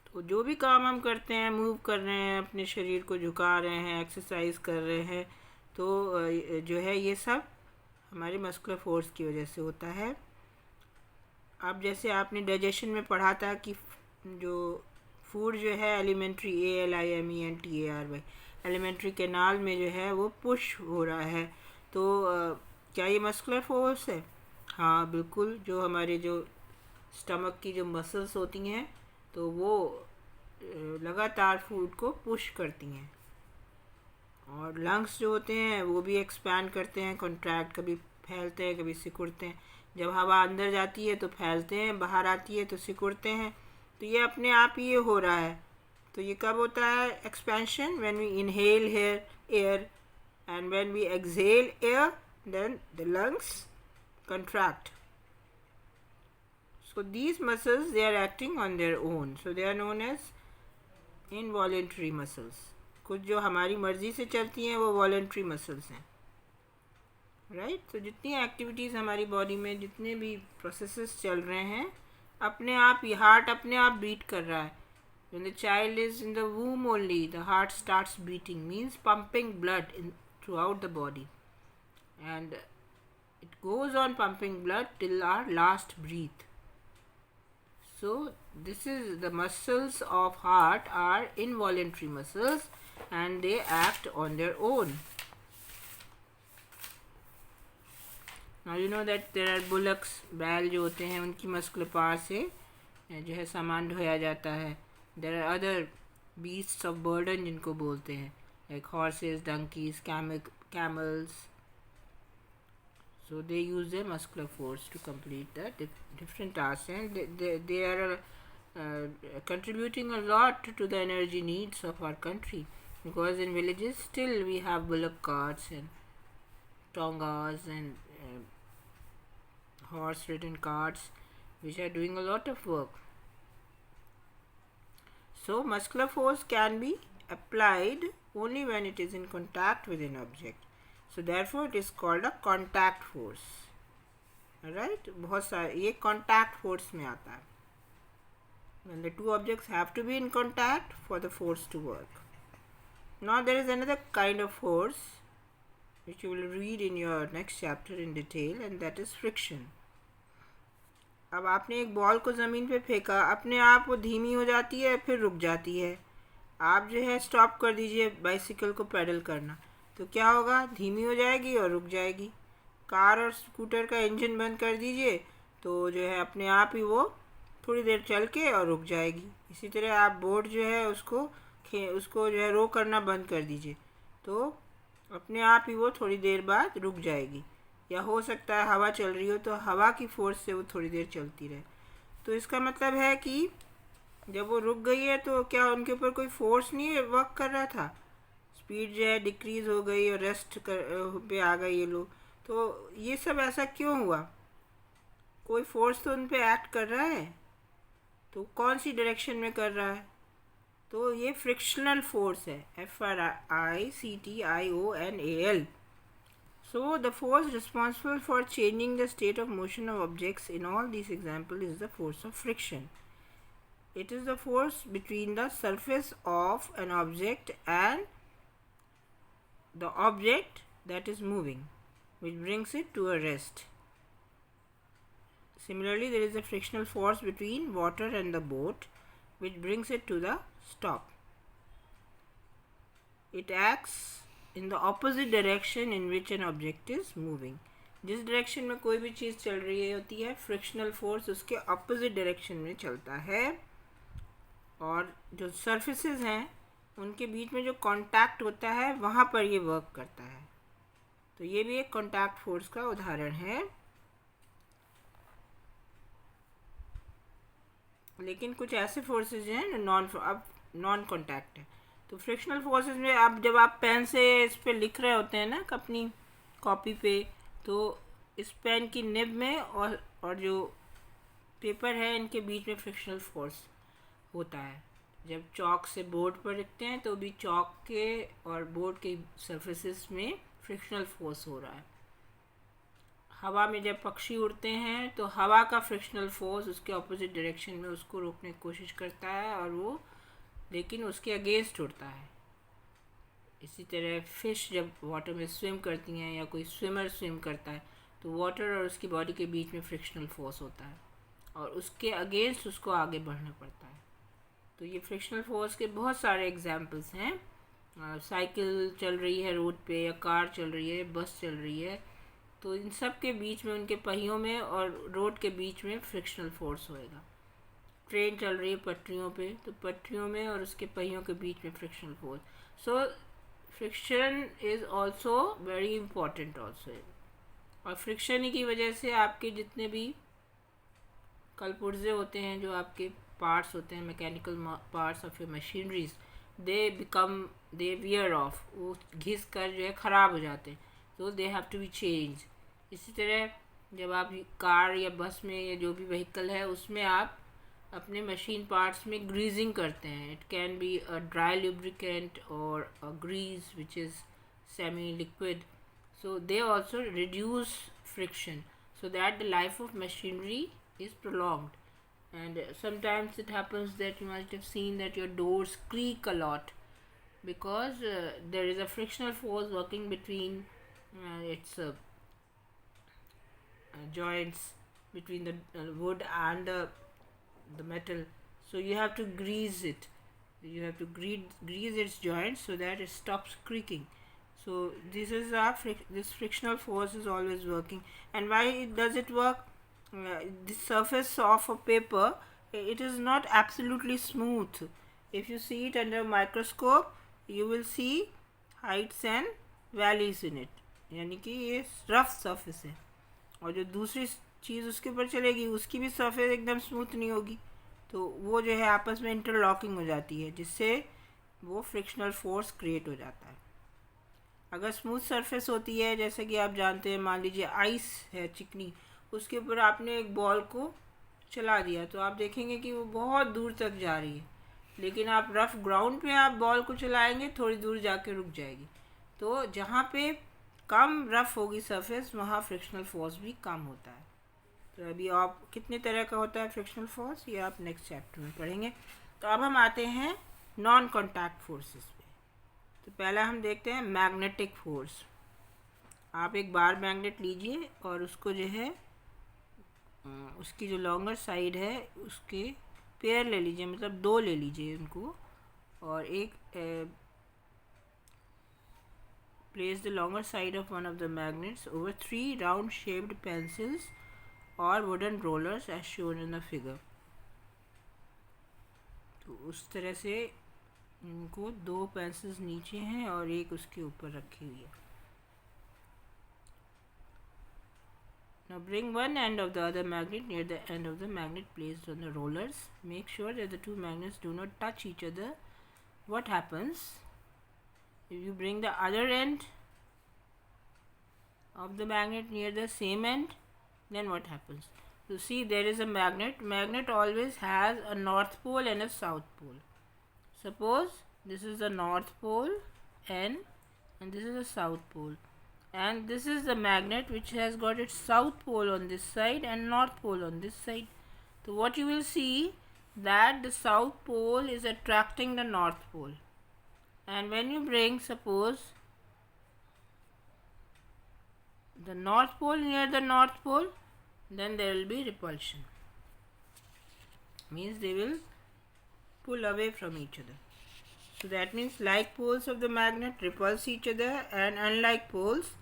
तो जो भी काम हम करते हैं, मूव कर रहे हैं, अपने शरीर को झुका रहे हैं, एक्सरसाइज कर रहे हैं, तो जो है ये सब हमारे मस्कुलर फोर्स की वजह से होता है। अब जैसे आपने डाइजेशन में पढ़ा था कि जो फूड जो है एलिमेंट्री ALIMENTARY एलिमेंट्री कैनाल में जो है वो पुश हो रहा है, तो क्या ये मस्कुलर फोर्स है? हाँ बिल्कुल। जो हमारे जो स्टमक की जो मसल्स होती हैं तो वो लगातार फूड को पुश करती हैं, और लंग्स जो होते हैं वो भी एक्सपैंड करते हैं, कॉन्ट्रैक्ट, कभी फैलते हैं कभी सिकुड़ते हैं। जब हवा अंदर जाती है तो फैलते हैं, बाहर आती है तो सिकुड़ते हैं। तो ये अपने आप ही ये हो रहा है। तो ये कब होता है expansion? When we inhale air and when we exhale air, then the lungs contract. So these muscles, they are acting on their own, so they are known as involuntary muscles. कुछ जो हमारी मर्जी से चलती हैं वो voluntary muscles हैं, right? तो जितनी एक्टिविटीज़ हमारी बॉडी में, जितने भी प्रोसेसेस चल रहे हैं, अपने आप ही हार्ट अपने आप बीट कर रहा है। When the child is in the womb only, the heart starts beating, means pumping blood throughout the body, and it goes on pumping blood till our last breath. So this is the muscles of heart are involuntary muscles and they act on their own. Now you know that there are bullocks, बैल जो होते हैं उनकी muscular power से जो है सामान ढोया जाता है। There are other beasts of burden जिनको बोलते हैं, like horses, donkeys, camels. So they use their muscular force to complete the different tasks, and they are contributing a lot to the energy needs of our country, because in villages still we have bullock carts and tongas and horse-ridden carts which are doing a lot of work. So muscular force can be applied only when it is in contact with an object. So therefore it is called a contact force. Alright, बहुत सारे ये contact force में आता है, when the two objects have to be in contact for the force to work. Now there is another kind of force which you will read in your next chapter in detail, and that is friction. अब आपने एक ball को ज़मीन पे फेंका, अपने आप वो धीमी हो जाती है, फिर रुक जाती है। आप जो है स्टॉप कर दीजिए बाइसिकल को पैडल करना, तो क्या होगा? धीमी हो जाएगी और रुक जाएगी। कार और स्कूटर का इंजन बंद कर दीजिए तो जो है अपने आप ही वो थोड़ी देर चल के और रुक जाएगी। इसी तरह आप बोट जो है उसको जो है रो करना बंद कर दीजिए, तो अपने आप ही वो थोड़ी देर बाद रुक जाएगी। या हो सकता है हवा चल रही हो तो हवा की फोर्स से वो थोड़ी देर चलती रहे। तो इसका मतलब है कि जब वो रुक गई है तो क्या उनके ऊपर कोई फोर्स नहीं वर्क कर रहा था, स्पीड जो है डिक्रीज़ हो गई और रेस्ट पे आ गए ये लोग। तो ये सब ऐसा क्यों हुआ? कोई फोर्स तो उन पे एक्ट कर रहा है, तो कौन सी डायरेक्शन में कर रहा है? तो ये फ्रिक्शनल फोर्स है, FRICTIONAL। So the force responsible for changing the state of motion of objects in all these examples is the force of friction. It is the force between the surface of an object and the object that is moving, which brings it to a rest. Similarly, there is a frictional force between water and the boat, which brings it to the stop. It acts in the opposite direction in which an object is moving. जिस direction में कोई भी चीज़ चल रही होती है, frictional force उसके opposite direction में चलता है, और जो सरफेसेस हैं उनके बीच में जो कांटेक्ट होता है वहाँ पर ये वर्क करता है। तो ये भी एक कांटेक्ट फोर्स का उदाहरण है। लेकिन कुछ ऐसे फोर्सेस हैं नॉन कांटेक्ट है। तो फ्रिक्शनल फोर्सेस में आप जब आप पेन से इस पे लिख रहे होते हैं ना अपनी कॉपी पे, तो इस पेन की निब में और जो पेपर है इनके बीच में फ्रिक्शनल फोर्स होता है। जब चॉक से बोर्ड पर लिखते हैं तो भी चॉक के और बोर्ड के सरफेसेस में फ्रिक्शनल फोर्स हो रहा है। हवा में जब पक्षी उड़ते हैं तो हवा का फ्रिक्शनल फोर्स उसके ऑपोजिट डायरेक्शन में उसको रोकने की कोशिश करता है, और वो लेकिन उसके अगेंस्ट उड़ता है। इसी तरह फिश जब वाटर में स्विम करती हैं या कोई स्विमर स्विम करता है तो वाटर और उसकी बॉडी के बीच में फ्रिक्शनल फोर्स होता है और उसके अगेंस्ट उसको आगे बढ़ना पड़ता है। तो ये फ्रिक्शनल फोर्स के बहुत सारे एग्जाम्पल्स हैं। साइकिल चल रही है रोड पे, या कार चल रही है, बस चल रही है, तो इन सब के बीच में, उनके पहियों में और रोड के बीच में फ्रिक्शनल फोर्स होएगा। ट्रेन चल रही है पटरियों पे, तो पटरियों में और उसके पहियों के बीच में frictional force. So friction is also very important also. और फ्रिक्शन ही की वजह से आपके जितने भी कलपुर्जे होते हैं, जो आपके पार्ट्स होते हैं, mechanical parts of your machineries, they wear off, वो घिस कर जो है ख़राब हो जाते हैं, तो they have to be change. इसी तरह जब आप कार या बस में या जो भी व्हीकल है उसमें आप अपने मशीन पार्ट्स में ग्रीजिंग करते हैं। It can be a dry lubricant और a grease which is semi liquid, so they also reduce friction so that the life of machinery is prolonged. And sometimes it happens that you might have seen that your doors creak a lot because there is a frictional force working between its joints, between the wood and the metal. So you have to grease it, you have to grease its joints so that it stops creaking. So this is this frictional force is always working. And why does it work? The surface of a paper, it is not absolutely smooth. If you see it under a microscope, you will see heights and valleys in it. यानी कि ये rough surface है, और जो दूसरी चीज़ उसके ऊपर चलेगी उसकी भी सरफेस एकदम स्मूथ नहीं होगी, तो वो जो है आपस में इंटरलॉकिंग हो जाती है, जिससे वो फ्रिक्शनल फोर्स क्रिएट हो जाता है। अगर स्मूथ सरफेस होती है, जैसे कि आप जानते हैं, मान लीजिए आइस है चिकनी, उसके ऊपर आपने एक बॉल को चला दिया तो आप देखेंगे कि वो बहुत दूर तक जा रही है। लेकिन आप रफ ग्राउंड पे आप बॉल को चलाएंगे, थोड़ी दूर जाके रुक जाएगी। तो जहाँ पे कम रफ होगी सरफेस, वहाँ फ्रिक्शनल फोर्स भी कम होता है। तो अभी आप कितने तरह का होता है फ्रिक्शनल फोर्स, ये आप नेक्स्ट चैप्टर में पढ़ेंगे। तो अब हम आते हैं नॉन कॉन्टैक्ट फोर्सेस पे। तो पहला हम देखते हैं मैग्नेटिक फोर्स। आप एक बार मैग्नेट लीजिए और उसको जो है उसकी जो लॉन्गर साइड है उसके पेयर ले लीजिए, मतलब दो ले लीजिए उनको, और एक place the longer side of one of the magnets over 3 round shaped pencils or wooden rollers as shown in the figure. तो उस तरह से इनको दो पेंसिल्स नीचे हैं और एक उसके ऊपर रखी हुई है. Now bring one end of the other magnet near the end of the magnet placed on the rollers. Make sure that the two magnets do not touch each other. What happens if you bring the other end of the magnet near the same end? Then what happens? So see, there is a magnet. Magnet always has a north pole and a south pole. Suppose this is the north pole N and this is the south pole. And this is the magnet which has got its south pole on this side and north pole on this side. So what you will see, that the south pole is attracting the north pole, and when you bring, suppose, the north pole near the north pole, then there will be repulsion, means they will pull away from each other. So that means like poles of the magnet repulse each other, and unlike poles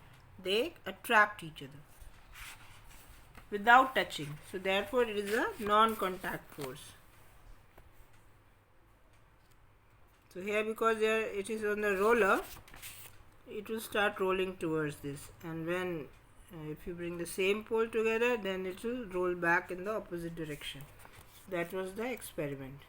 they attract each other without touching. So therefore it is a non-contact force. So here, because there it is on the roller, it will start rolling towards this, and when if you bring the same pole together, then it will roll back in the opposite direction. That was the experiment.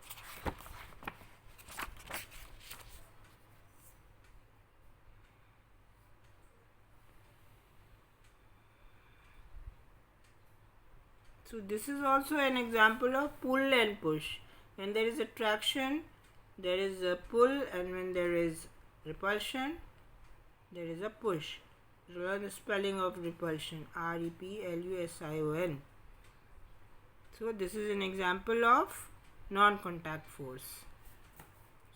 So this is also an example of pull and push. When there is attraction, there is a pull, and when there is repulsion, there is a push. Learn the spelling of repulsion: repulsion. So this is an example of non-contact force.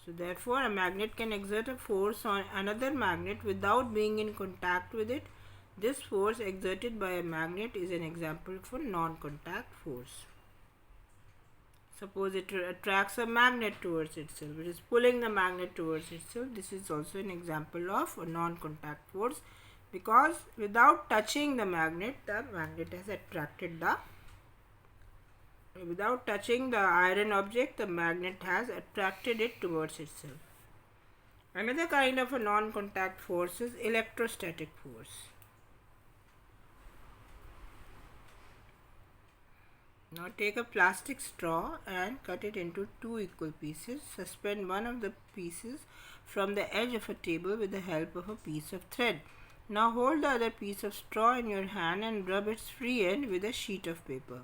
So therefore a magnet can exert a force on another magnet without being in contact with it. This force exerted by a magnet is an example for non-contact force. Suppose it attracts a magnet towards itself, it is pulling the magnet towards itself. This is also an example of a non-contact force, because without touching the magnet has attracted without touching the iron object, the magnet has attracted it towards itself. Another kind of a non-contact force is electrostatic force. Now take a plastic straw and cut it into two equal pieces. Suspend one of the pieces from the edge of a table with the help of a piece of thread. Now hold the other piece of straw in your hand and rub its free end with a sheet of paper.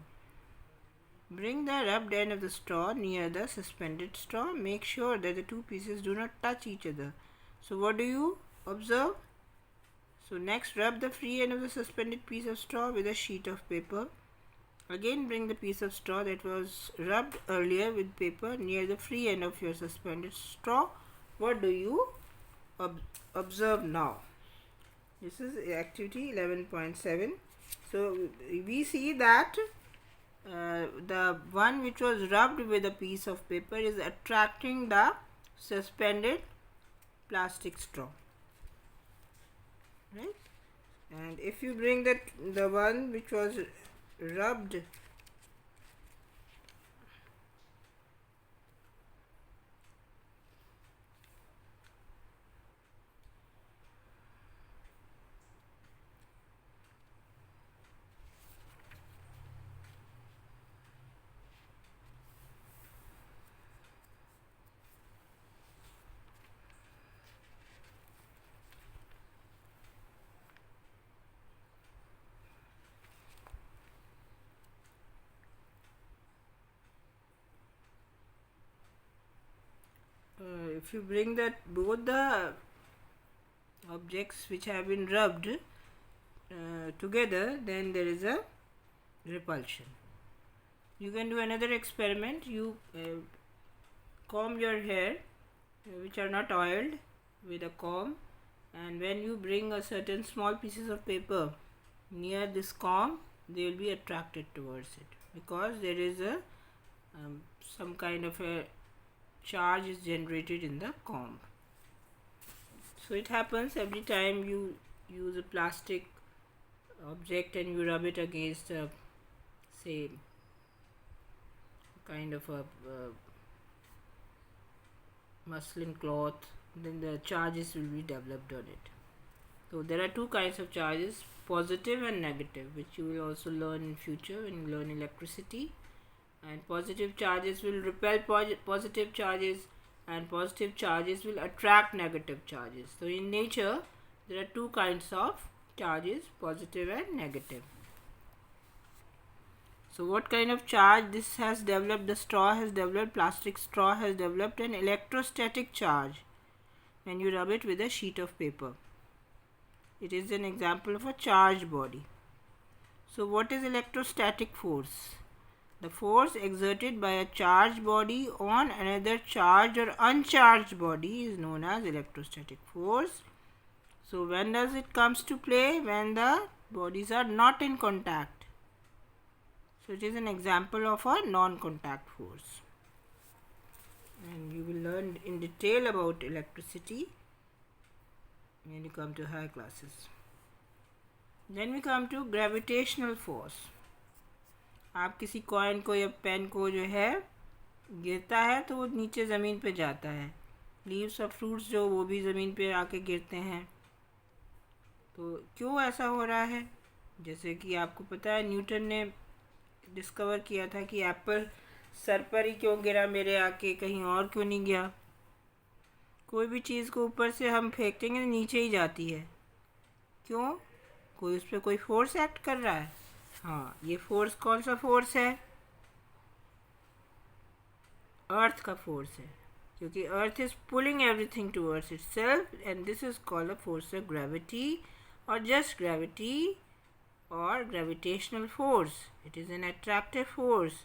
Bring the rubbed end of the straw near the suspended straw. Make sure that the two pieces do not touch each other. So what do you observe? So next, rub the free end of the suspended piece of straw with a sheet of paper. Again, bring the piece of straw that was rubbed earlier with paper near the free end of your suspended straw. What do you observe now? This is activity 11.7. So we see that the one which was rubbed with a piece of paper is attracting the suspended plastic straw, right? And if you bring the one which was rubbed if you bring both the objects which have been rubbed together, then there is a repulsion. You can do another experiment. You comb your hair which are not oiled with a comb, and when you bring a certain small pieces of paper near this comb, they will be attracted towards it, because there is a some kind of a charge is generated in the comb. So it happens every time you use a plastic object and you rub it against a, say, kind of a muslin cloth, then the charges will be developed on it. So there are two kinds of charges, positive and negative, which you will also learn in future when you learn electricity. And positive charges will repel positive charges, and positive charges will attract negative charges. So in nature there are two kinds of charges, positive and negative. So what kind of charge this has developed? The straw has developed, plastic straw has developed an electrostatic charge when you rub it with a sheet of paper. It is an example of a charged body. So what is electrostatic force? The force exerted by a charged body on another charged or uncharged body is known as electrostatic force. So when does it comes to play? When the bodies are not in contact. So it is an example of a non-contact force. And you will learn in detail about electricity when you come to higher classes. Then we come to gravitational force. आप किसी coin को या pen को जो है गिरता है तो वो नीचे ज़मीन पे जाता है. लीव्स और फ्रूट्स जो वो भी ज़मीन पे आके गिरते हैं. तो क्यों ऐसा हो रहा है? जैसे कि आपको पता है न्यूटन ने डिस्कवर किया था कि एप्पल सर पर ही क्यों गिरा, मेरे आके कहीं और क्यों नहीं गया. कोई भी चीज़ को ऊपर से हम फेंकते हैं नीचे ही जाती है. क्यों? कोई उस पर कोई फोर्स एक्ट कर रहा है. हाँ, ये फोर्स कौन सा फोर्स है? अर्थ का फोर्स है, क्योंकि earth is pulling everything towards itself, and this is called a force of gravity और just gravity or gravitational force. It is an attractive force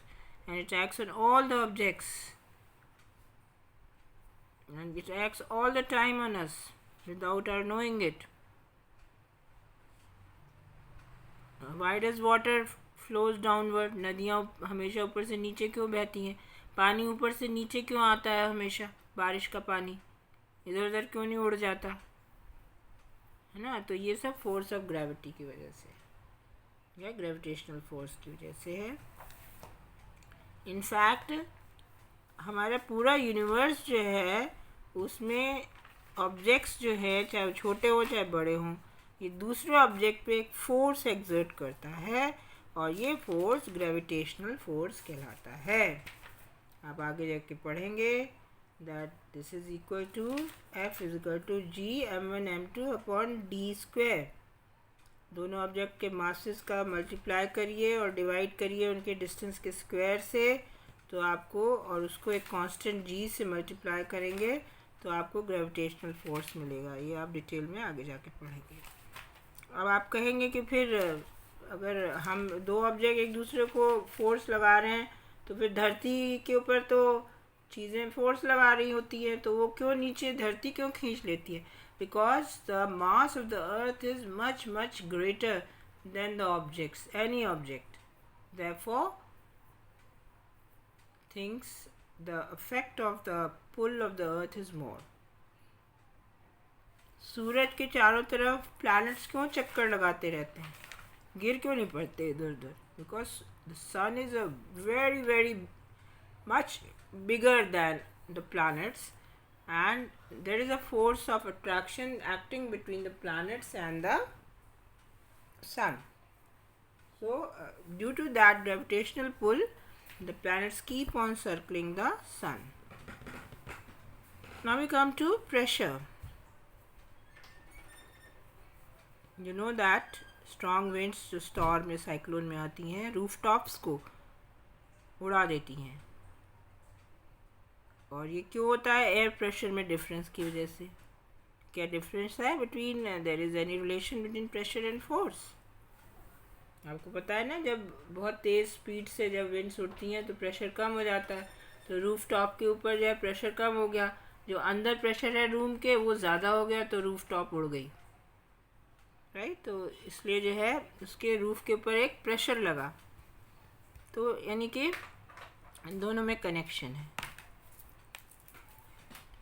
and it acts on all the objects, and it acts all the time on us without our knowing it. Why does water flows downward? नदियाँ हमेशा ऊपर से नीचे क्यों बहती हैं? पानी ऊपर से नीचे क्यों आता है हमेशा? बारिश का पानी इधर उधर क्यों नहीं उड़ जाता है ना? तो ये सब फोर्स ऑफ ग्रेविटी की वजह से या ग्रेविटेशनल फोर्स की वजह से है. इनफैक्ट हमारा पूरा यूनिवर्स जो है उसमें ऑब्जेक्ट्स जो है, चाहे छोटे हो चाहे बड़े हों, ये दूसरे ऑब्जेक्ट पे एक फोर्स एक्सर्ट करता है और ये फोर्स ग्रेविटेशनल फोर्स कहलाता है. आप आगे जाके पढ़ेंगे that this is equal to F is equal to G m1 m2 upon d square. दोनों ऑब्जेक्ट के मासेस का मल्टीप्लाई करिए और डिवाइड करिए उनके डिस्टेंस के स्क्वायर से, तो आपको, और उसको एक कांस्टेंट g से मल्टीप्लाई करेंगे तो आपको ग्रेविटेशनल फोर्स मिलेगा. ये आप डिटेल में आगे जाके पढ़ेंगे. अब आप कहेंगे कि फिर अगर हम दो ऑब्जेक्ट एक दूसरे को फोर्स लगा रहे हैं तो फिर धरती के ऊपर तो चीज़ें फोर्स लगा रही होती है, तो वो क्यों नीचे धरती क्यों खींच लेती है? Because the mass of the earth is much greater than the objects, any object. Therefore, the effect of the pull of the earth is more. सूरज के चारों तरफ प्लैनेट्स क्यों चक्कर लगाते रहते हैं? गिर क्यों नहीं पड़ते इधर उधर? Because the sun is a very much bigger than the planets, and there is a force of attraction acting between the planets and the sun. So due to that gravitational pull, the planets keep on circling the sun. Now we come to pressure. You know that strong winds जो storm या cyclone में आती हैं rooftops को उड़ा देती हैं, और ये क्यों होता है? एयर प्रेशर में डिफरेंस की वजह से. क्या डिफरेंस है between, there is any relation between pressure and force? आपको पता है ना, जब बहुत तेज़ स्पीड से जब विंड्स उड़ती हैं तो प्रेशर कम हो जाता है. तो रूफ टॉप के ऊपर जो है प्रेशर कम हो गया, जो अंदर प्रेशर है रूम के वो ज़्यादा हो गया, तो रूफ टॉप उड़ गई. राइट? तो इसलिए जो है उसके रूफ के ऊपर एक प्रेशर लगा, तो यानी कि दोनों में कनेक्शन है.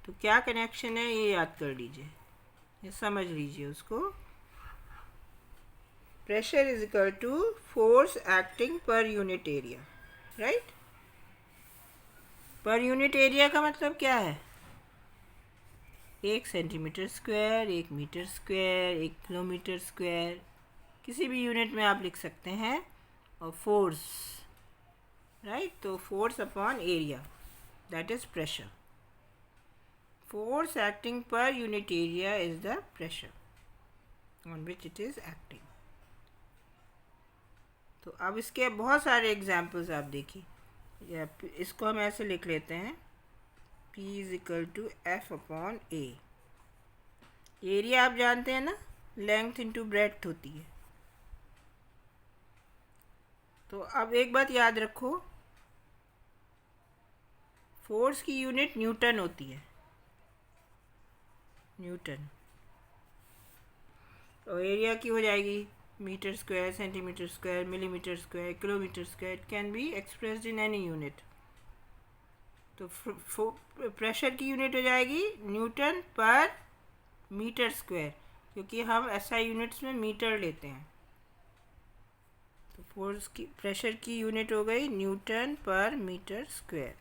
तो क्या कनेक्शन है ये याद कर लीजिए, ये समझ लीजिए उसको. Pressure is equal to force acting per unit area. Right? Per unit area का मतलब क्या है? 1 centimetre square, 1 metre square, 1 kilometre square, किसी भी यूनिट में आप लिख सकते हैं। और फोर्स, राइट, तो force upon area, that is pressure. Force acting per unit area is the pressure on which it is acting. तो अब इसके बहुत सारे एग्जाम्पल्स आप देखिए, इसको हम ऐसे लिख लेते हैं, P is equal to F upon A. Area आप जानते हैं ना, लेंथ इंटू ब्रेड्थ होती है। तो अब एक बात याद रखो, फोर्स की यूनिट न्यूटन होती है, न्यूटन। और एरिया की हो जाएगी metre square, centimetre square, millimetre square, kilometre square, can be expressed in any unit. तो प्रेशर की यूनिट हो जाएगी न्यूटन पर मीटर स्क्वायर, क्योंकि हम एसआई यूनिट्स में मीटर लेते हैं। तो फोर्स की, प्रेशर की यूनिट हो गई न्यूटन पर मीटर स्क्वायर,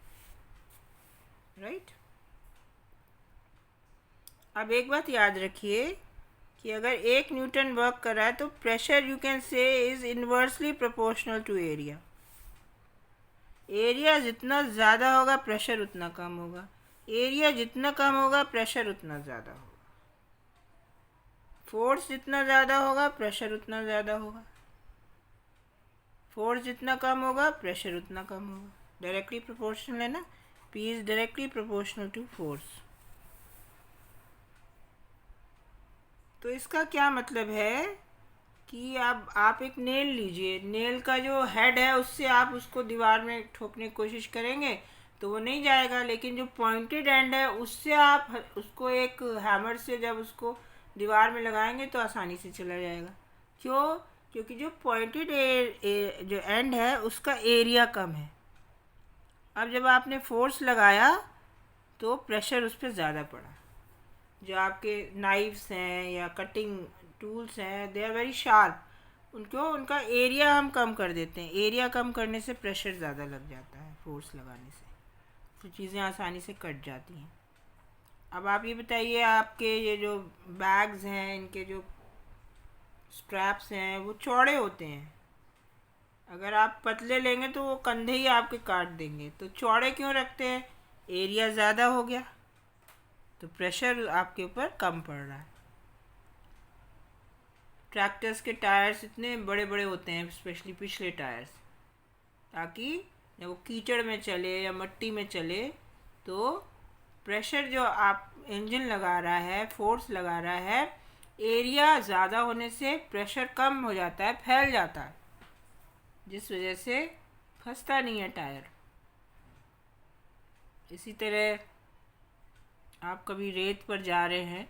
राइट। अब एक बात याद रखिए कि अगर 1 न्यूटन वर्क कर रहा है तो pressure you can say is inversely proportional to area. Area जितना ज़्यादा होगा प्रेशर उतना कम होगा, एरिया जितना कम होगा प्रेशर उतना ज़्यादा होगा। फोर्स जितना ज़्यादा होगा प्रेशर उतना ज़्यादा होगा, फोर्स जितना कम होगा प्रेशर उतना कम होगा। डायरेक्टली प्रोपोर्शनल है ना, P is directly proportional to force. तो इसका क्या मतलब है कि अब आप एक नेल लीजिए, नेल का जो हेड है उससे आप उसको दीवार में ठोकने की कोशिश करेंगे तो वो नहीं जाएगा, लेकिन जो पॉइंटेड एंड है उससे आप उसको एक हैमर से जब उसको दीवार में लगाएंगे तो आसानी से चला जाएगा। क्यों? क्योंकि जो पॉइंटेड जो एंड है उसका एरिया कम है। अब जब आपने फोर्स लगाया तो प्रेशर उस पर ज़्यादा पड़ा। जो आपके नाइफ्स हैं या कटिंग टूल्स हैं, दे आर वेरी शार्प, उनका एरिया हम कम कर देते हैं। एरिया कम करने से प्रेशर ज़्यादा लग जाता है, फोर्स लगाने से तो चीज़ें आसानी से कट जाती हैं। अब आप ये बताइए, आपके ये जो बैग्स हैं इनके जो स्ट्रैप्स हैं वो चौड़े होते हैं, अगर आप पतले लेंगे तो वो कंधे ही आपके काट देंगे। तो चौड़े क्यों रखते हैं? एरिया ज़्यादा हो गया तो प्रेशर आपके ऊपर कम पड़ रहा है। ट्रैक्टर्स के टायर्स इतने बड़े बड़े होते हैं, स्पेशली पिछले टायर्स, ताकि जब वो कीचड़ में चले या मिट्टी में चले तो प्रेशर जो आप इंजन लगा रहा है, फोर्स लगा रहा है, एरिया ज़्यादा होने से प्रेशर कम हो जाता है, फैल जाता है, जिस वजह से फंसता नहीं है टायर। इसी तरह आप कभी रेत पर जा रहे हैं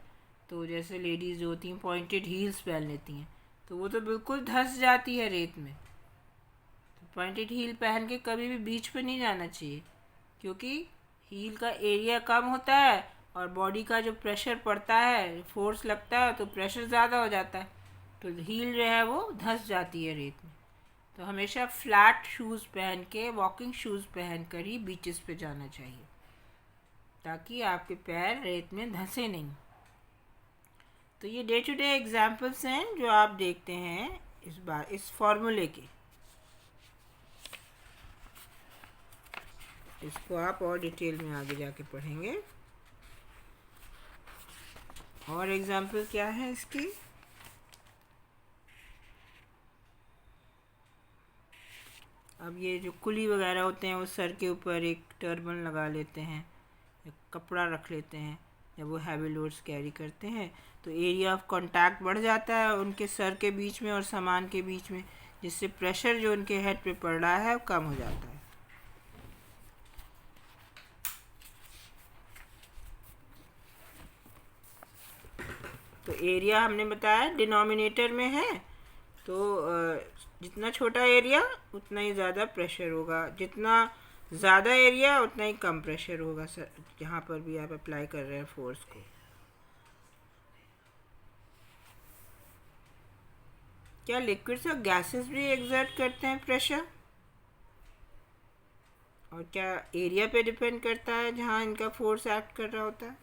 तो जैसे लेडीज़ जो होती हैं पॉइंटेड हील्स पहन लेती हैं, तो वो तो बिल्कुल धंस जाती है रेत में। तो पॉइंटेड हील पहन के कभी भी बीच पे नहीं जाना चाहिए, क्योंकि हील का एरिया कम होता है और बॉडी का जो प्रेशर पड़ता है, फोर्स लगता है, तो प्रेशर ज़्यादा हो जाता है, तो हील जो है वो धंस जाती है रेत में। तो हमेशा फ्लैट शूज़ पहन के, वॉकिंग शूज़ पहन कर ही बीचेस पे जाना चाहिए, ताकि आपके पैर रेत में धंसे नहीं। तो ये डे टू डे एग्जाम्पल्स हैं जो आप देखते हैं इस बार इस फॉर्मूले के। इसको आप और डिटेल में आगे जाके पढ़ेंगे। और एग्जाम्पल क्या है इसकी? अब ये जो कुली वगैरह होते हैं वो सर के ऊपर एक टर्बन लगा लेते हैं, एक कपड़ा रख लेते हैं, जब वो हैवी लोड्स कैरी करते हैं तो एरिया ऑफ कांटेक्ट बढ़ जाता है उनके सर के बीच में और सामान के बीच में, जिससे प्रेशर जो उनके हेड पे पड़ रहा है वो कम हो जाता है। तो एरिया हमने बताया डिनोमिनेटर में है, तो जितना छोटा एरिया उतना ही ज़्यादा प्रेशर होगा, जितना ज़्यादा एरिया उतना ही कम प्रेशर होगा सर, जहाँ पर भी आप अप्लाई कर रहे हैं फोर्स को। क्या लिक्विड्स और गैसेस भी एग्जर्ट करते हैं प्रेशर? और क्या एरिया पे डिपेंड करता है जहाँ इनका फोर्स एक्ट कर रहा होता है?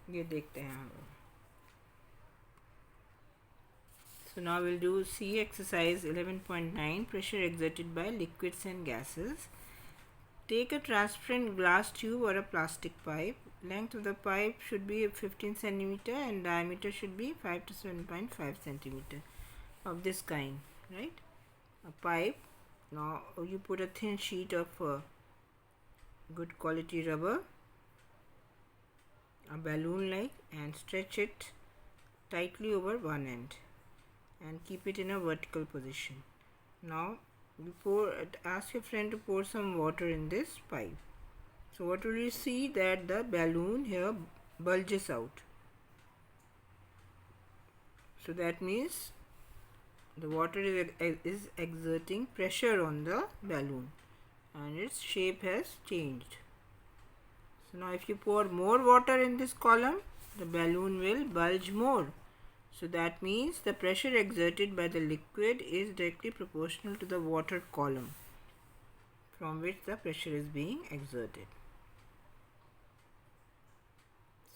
ये देखते हैं हम लोग. So now we'll do C exercise 11.9, pressure exerted by liquids and gases. Take a transparent glass tube or a plastic pipe. Length of the pipe should be 15 centimeter and diameter should be 5 to 7.5 centimeter, of this kind, right? A pipe. Now you put a thin sheet of good quality rubber, a balloon like, and stretch it tightly over one end and keep it in a vertical position. Now ask your friend to pour some water in this pipe. So what will you see? That the balloon here bulges out. So that means the water is exerting pressure on the balloon and its shape has changed. So now if you pour more water in this column, the balloon will bulge more. So that means the pressure exerted by the liquid is directly proportional to the water column from which the pressure is being exerted.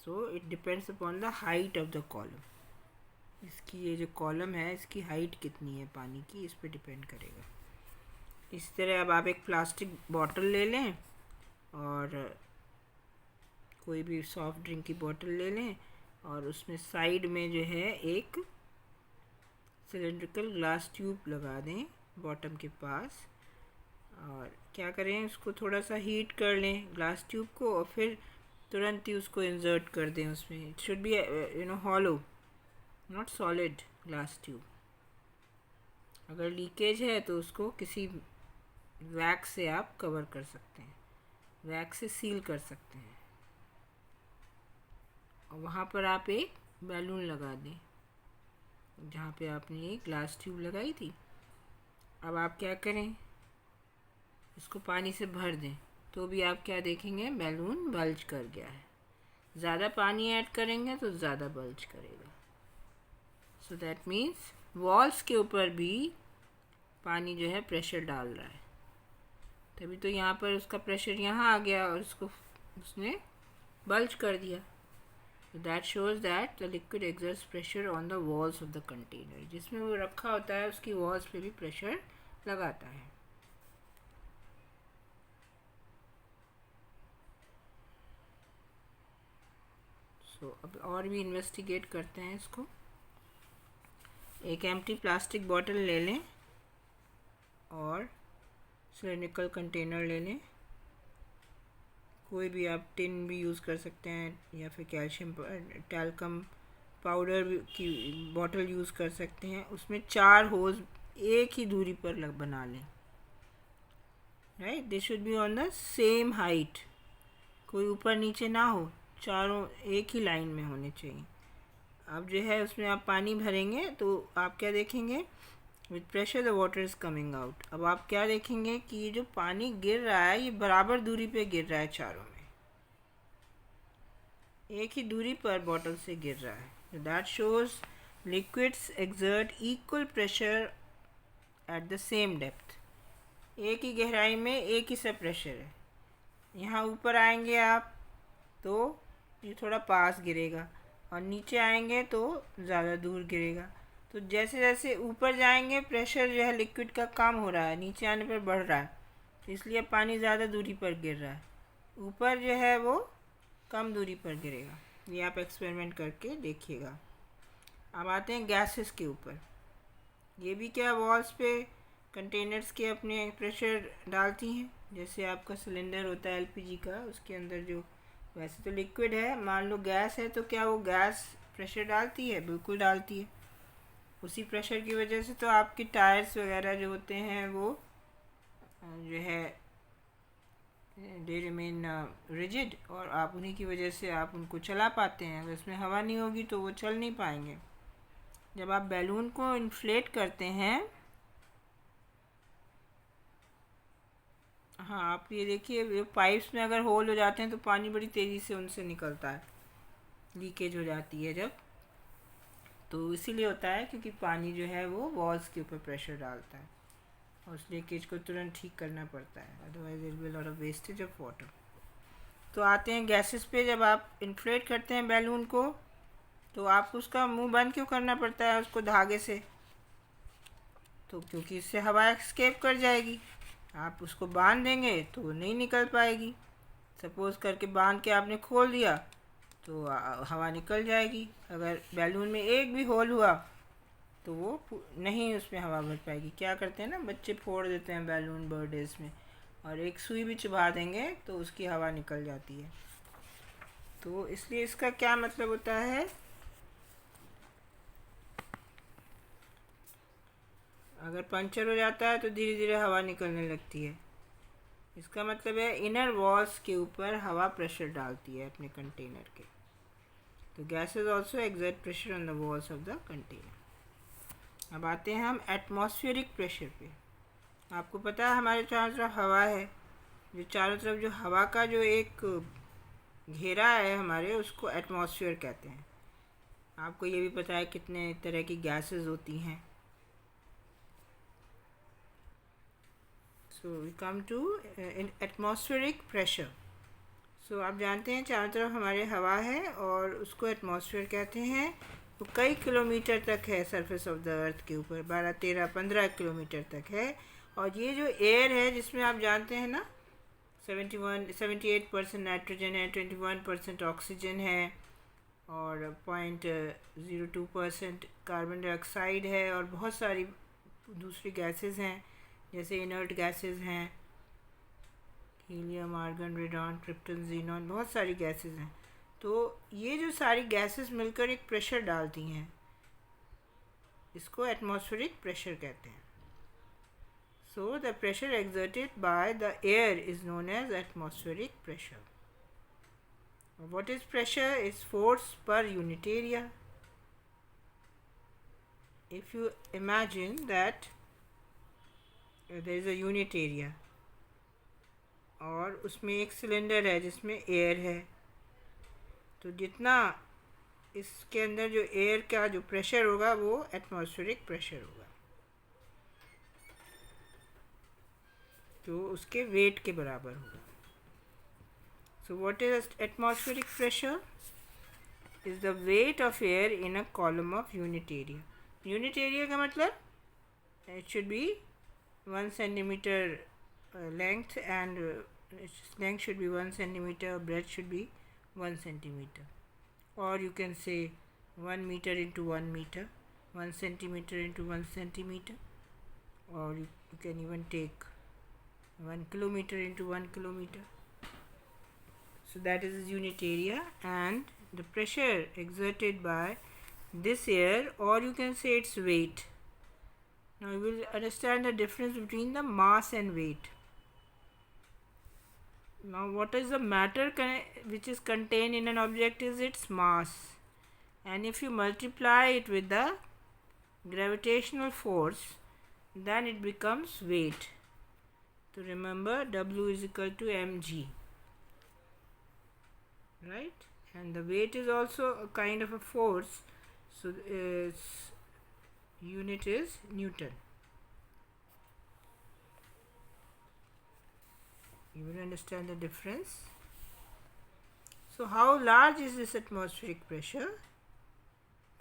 So it depends upon the height of the column. इसकी ये जो column है इसकी height कितनी है पानी की, इस पर डिपेंड करेगा. इस तरह अब आप एक प्लास्टिक बॉटल ले लें और कोई भी सॉफ्ट ड्रिंक की बॉटल ले लें और उसमें साइड में जो है एक सिलेंड्रिकल ग्लास ट्यूब लगा दें बॉटम के पास, और क्या करें उसको थोड़ा सा हीट कर लें ग्लास ट्यूब को और फिर तुरंत ही उसको इंसर्ट कर दें उसमें. It should be hollow, not solid glass tube. अगर लीकेज है तो उसको किसी वैक्स से आप कवर कर सकते हैं, वैक्स से सील कर सकते हैं और वहाँ पर आप एक बैलून लगा दें जहाँ पे आपने एक ग्लास ट्यूब लगाई थी. अब आप क्या करें, इसको पानी से भर दें तो भी आप क्या देखेंगे, बैलून बल्ज कर गया है. ज़्यादा पानी ऐड करेंगे तो ज़्यादा बल्ज करेगा. सो दैट मीन्स वॉल्स के ऊपर भी पानी जो है प्रेशर डाल रहा है, तभी तो यहाँ पर उसका प्रेशर यहाँ आ गया और उसको उसने बल्ज कर दिया. So that shows that the liquid exerts pressure on the walls of the container. जिसमें वो रखा होता है उसकी walls पे भी प्रेशर लगाता है. So अब और भी इन्वेस्टिगेट करते हैं इसको. एक एम्प्टी प्लास्टिक बॉटल ले लें और सिलिंड्रिकल कंटेनर ले लें. कोई भी आप टिन भी यूज़ कर सकते हैं या फिर कैल्शियम टैल्कम पाउडर की बॉटल यूज़ कर सकते हैं. उसमें 4 होल्स एक ही दूरी पर बना लें. Right, they should be on the same height, कोई ऊपर नीचे ना हो, चारों एक ही लाइन में होने चाहिए. अब जो है उसमें आप पानी भरेंगे तो आप क्या देखेंगे, with pressure the water is coming out. अब आप क्या देखेंगे कि ये जो पानी गिर रहा है ये बराबर दूरी पे गिर रहा है, चारों में एक ही दूरी पर बॉटल से गिर रहा है. That shows liquids exert equal pressure at the same depth. एक ही गहराई में एक ही सा प्रेशर है. यहाँ ऊपर आएंगे आप तो ये थोड़ा पास गिरेगा और नीचे आएंगे तो ज़्यादा दूर गिरेगा. तो जैसे जैसे ऊपर जाएंगे प्रेशर जो है लिक्विड का कम हो रहा है, नीचे आने पर बढ़ रहा है, इसलिए पानी ज़्यादा दूरी पर गिर रहा है. ऊपर जो है वो कम दूरी पर गिरेगा. ये आप एक्सपेरिमेंट करके देखिएगा. अब आते हैं गैसेस के ऊपर. ये भी क्या वॉल्स पे कंटेनर्स के अपने प्रेशर डालती हैं. जैसे आपका सिलेंडर होता है एलपीजी का, उसके अंदर जो वैसे तो लिक्विड है, मान लो गैस है, तो क्या वो गैस प्रेशर डालती है? बिल्कुल डालती है. उसी प्रेशर की वजह से तो आपके टायर्स वगैरह जो होते हैं वो जो है दे रिमेन रिजिड, और आप उन्हीं की वजह से आप उनको चला पाते हैं. अगर इसमें हवा नहीं होगी तो वो चल नहीं पाएंगे. जब आप बैलून को इन्फ्लेट करते हैं, हाँ आप ये देखिए पाइप्स में अगर होल हो जाते हैं तो पानी बड़ी तेज़ी से उनसे निकलता है, लीकेज हो जाती है जब, तो इसीलिए होता है क्योंकि पानी जो है वो वॉल्स के ऊपर प्रेशर डालता है और उस लीकेज को तुरंत ठीक करना पड़ता है, otherwise there will be lot of wastage of water. तो आते हैं गैसेस पे। जब आप इन्फ्लेट करते हैं बैलून को तो आपको उसका मुंह बंद क्यों करना पड़ता है उसको धागे से? तो क्योंकि इससे हवा एस्केप कर जाएगी। आप उसको बांध देंगे तो वो नहीं निकल पाएगी। सपोज़ करके बांध के आपने खोल दिया तो हवा निकल जाएगी। अगर बैलून में एक भी होल हुआ तो वो नहीं, उसमें हवा भर पाएगी। क्या करते हैं ना, बच्चे फोड़ देते हैं बैलून बर्थडेज में, और एक सुई भी चुभा देंगे तो उसकी हवा निकल जाती है। तो इसलिए इसका क्या मतलब होता है, अगर पंचर हो जाता है तो धीरे धीरे हवा निकलने लगती है। इसका मतलब है इनर वॉल्स के ऊपर हवा प्रेशर डालती है अपने कंटेनर के। तो gases also exert pressure on the walls of the container. अब आते हैं हम एटमॉस्फेरिक प्रेशर पे। आपको पता है हमारे चारों तरफ हवा है, जो चारों तरफ जो हवा का जो एक घेरा है हमारे, उसको एटमॉस्फेयर कहते हैं। आपको ये भी पता है कितने तरह की गैसेस होती हैं। सो वी कम टू इन एटमॉस्फेरिक प्रेशर। सो आप जानते हैं चारों तरफ हमारे हवा है और उसको एटमॉस्फेयर कहते हैं। वो कई किलोमीटर तक है सरफेस ऑफ द अर्थ के ऊपर, 12, 13, 15 किलोमीटर तक है। और ये जो एयर है जिसमें आप जानते हैं ना 78% नाइट्रोजन है, 21% ऑक्सीजन है, और 0.02% कार्बन डाइऑक्साइड है, और बहुत सारी दूसरी गैसेस हैं जैसे इनर्ट गैसेस हैं, helium, argon, radon, krypton, xenon, बहुत सारी गैसेस हैं। तो ये जो सारी गैसेस मिलकर एक प्रेशर डालती हैं, इसको एटमॉस्फेरिक प्रेशर कहते हैं। So the pressure exerted by the air is known as atmospheric pressure. What is pressure? Is force per unit area. If you imagine that there is a unit area और उसमें एक cylinder है जिसमें air है, तो जितना इसके अंदर जो एयर का जो प्रेशर होगा वो एटमॉस्फेरिक प्रेशर होगा, तो उसके वेट के बराबर होगा। So what is atmospheric pressure? Is the weight of air in a column of unit area. Unit area का मतलब it should be 1 centimeter length, and its length should be 1 centimeter, breadth should be 1 centimeter, or you can say 1 meter into 1 meter, 1 centimeter into 1 centimeter, or you can even take 1 kilometer into 1 kilometer. So that is unit area, and the pressure exerted by this air, or you can say its weight. Now you will understand the difference between the mass and weight. Now what is the matter which is contained in an object is its mass, and if you multiply it with the gravitational force, then it becomes weight. So remember W is equal to mg, right? And the weight is also a kind of a force, so its unit is Newton. You will understand the difference. So how large is this atmospheric pressure?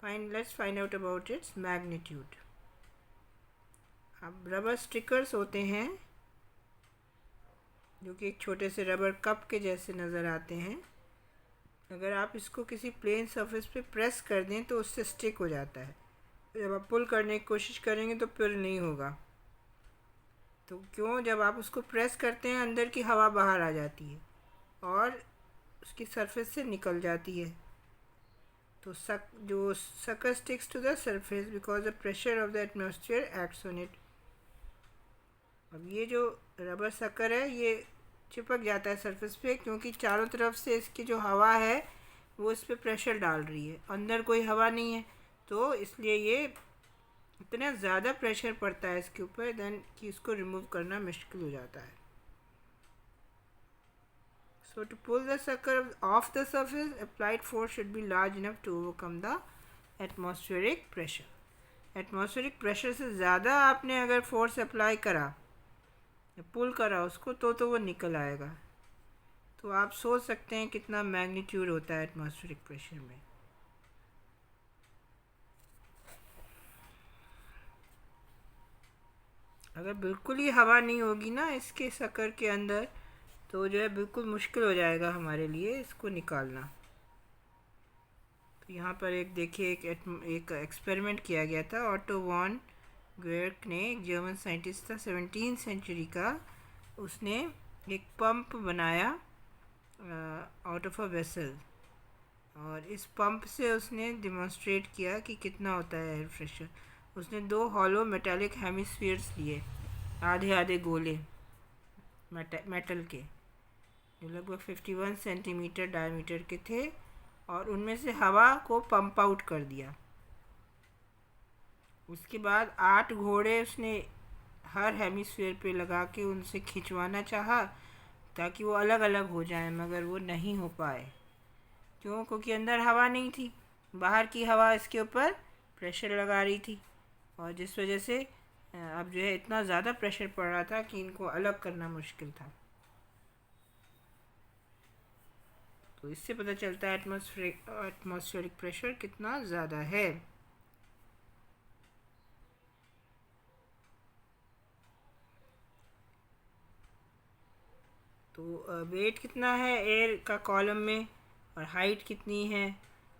Let's find out about its magnitude. अब rubber stickers होते हैं जो कि एक छोटे से rubber cup के जैसे नज़र आते हैं। अगर आप इसको किसी प्लेन सरफेस पे प्रेस कर दें तो उससे स्टिक हो जाता है। जब आप पुल करने की कोशिश करेंगे तो पुल नहीं होगा। तो क्यों? जब आप उसको प्रेस करते हैं अंदर की हवा बाहर आ जाती है और उसकी सरफेस से निकल जाती है। तो जो sucker sticks to the surface because the pressure of the atmosphere acts on it. अब ये जो रबर शक्कर है ये चिपक जाता है सरफेस पे, क्योंकि चारों तरफ से इसकी जो हवा है वो इस पर प्रेशर डाल रही है, अंदर कोई हवा नहीं है, तो इसलिए ये इतना ज़्यादा प्रेशर पड़ता है इसके ऊपर देन कि इसको रिमूव करना मुश्किल हो जाता है। So to pull the sucker off the surface, applied force should be large enough to overcome the atmospheric pressure. Atmospheric pressure से ज़्यादा आपने अगर फोर्स अप्लाई करा, पुल करा उसको, तो वो निकल आएगा। तो आप सोच सकते हैं कितना मैग्नीट्यूड होता है एटमॉस्फेरिक प्रेशर में। अगर बिल्कुल ही हवा नहीं होगी ना इसके शक्कर के अंदर, तो जो है बिल्कुल मुश्किल हो जाएगा हमारे लिए इसको निकालना। तो यहाँ पर एक देखिए एक एक्सपेरिमेंट किया गया था। ऑटो वॉन ग्वेर्क ने, एक जर्मन साइंटिस्ट था 17वीं सेंचुरी का, उसने एक पंप बनाया आउट ऑफ अ वेसल, और इस पंप से उसने डिमॉन्स्ट्रेट किया कि कितना होता है एयर प्रेशर। उसने दो हॉलो मेटालिक हेमिस्फीयर्स लिए, आधे आधे गोले मेटल के, जो लगभग 51 सेंटीमीटर डायमीटर के थे, और उनमें से हवा को पंप आउट कर दिया। उसके बाद 8 घोड़े उसने हर हेमिस्फीयर पे लगा के उनसे खिंचवाना चाहा ताकि वो अलग अलग हो जाएं, मगर वो नहीं हो पाए। क्यों? क्योंकि अंदर हवा नहीं थी, बाहर की हवा इसके ऊपर प्रेशर लगा रही थी, और जिस वजह से अब जो है इतना ज़्यादा प्रेशर पड़ रहा था कि इनको अलग करना मुश्किल था। तो इससे पता चलता है एटमॉस्फेरिक प्रेशर कितना ज़्यादा है। तो वेट कितना है एयर का कॉलम में, और हाइट कितनी है,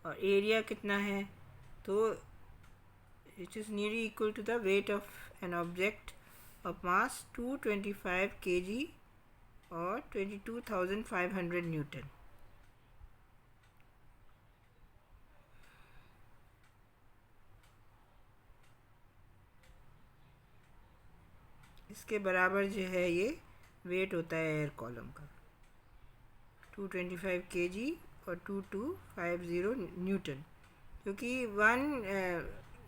और एरिया कितना है, तो it is nearly equal to the weight of an object of mass 225 kg और 22,500 न्यूटन। इसके बराबर जो है ये वेट होता है एयर कॉलम का, 225 kg और 2250 न्यूटन, क्योंकि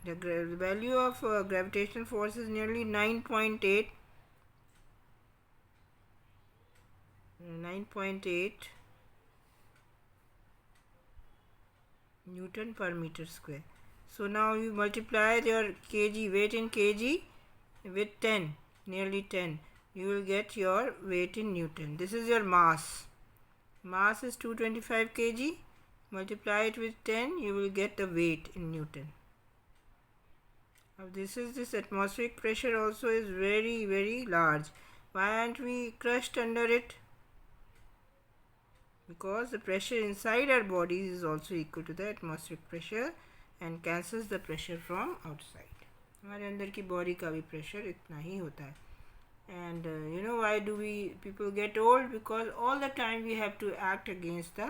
the value of gravitational force is nearly 9.8 Newton per meter square. So now you multiply your kg, weight in kg, with 10, nearly 10. You will get your weight in Newton. This is your mass. Mass is 225 kg. Multiply it with 10, you will get the weight in Newton. Now this atmospheric pressure also is very very large. Why aren't we crushed under it? Because the pressure inside our bodies is also equal to the atmospheric pressure and cancels the pressure from outside. हमारे अंदर की body का भी pressure इतना ही होता है. And you know why do people get old? Because all the time we have to act against the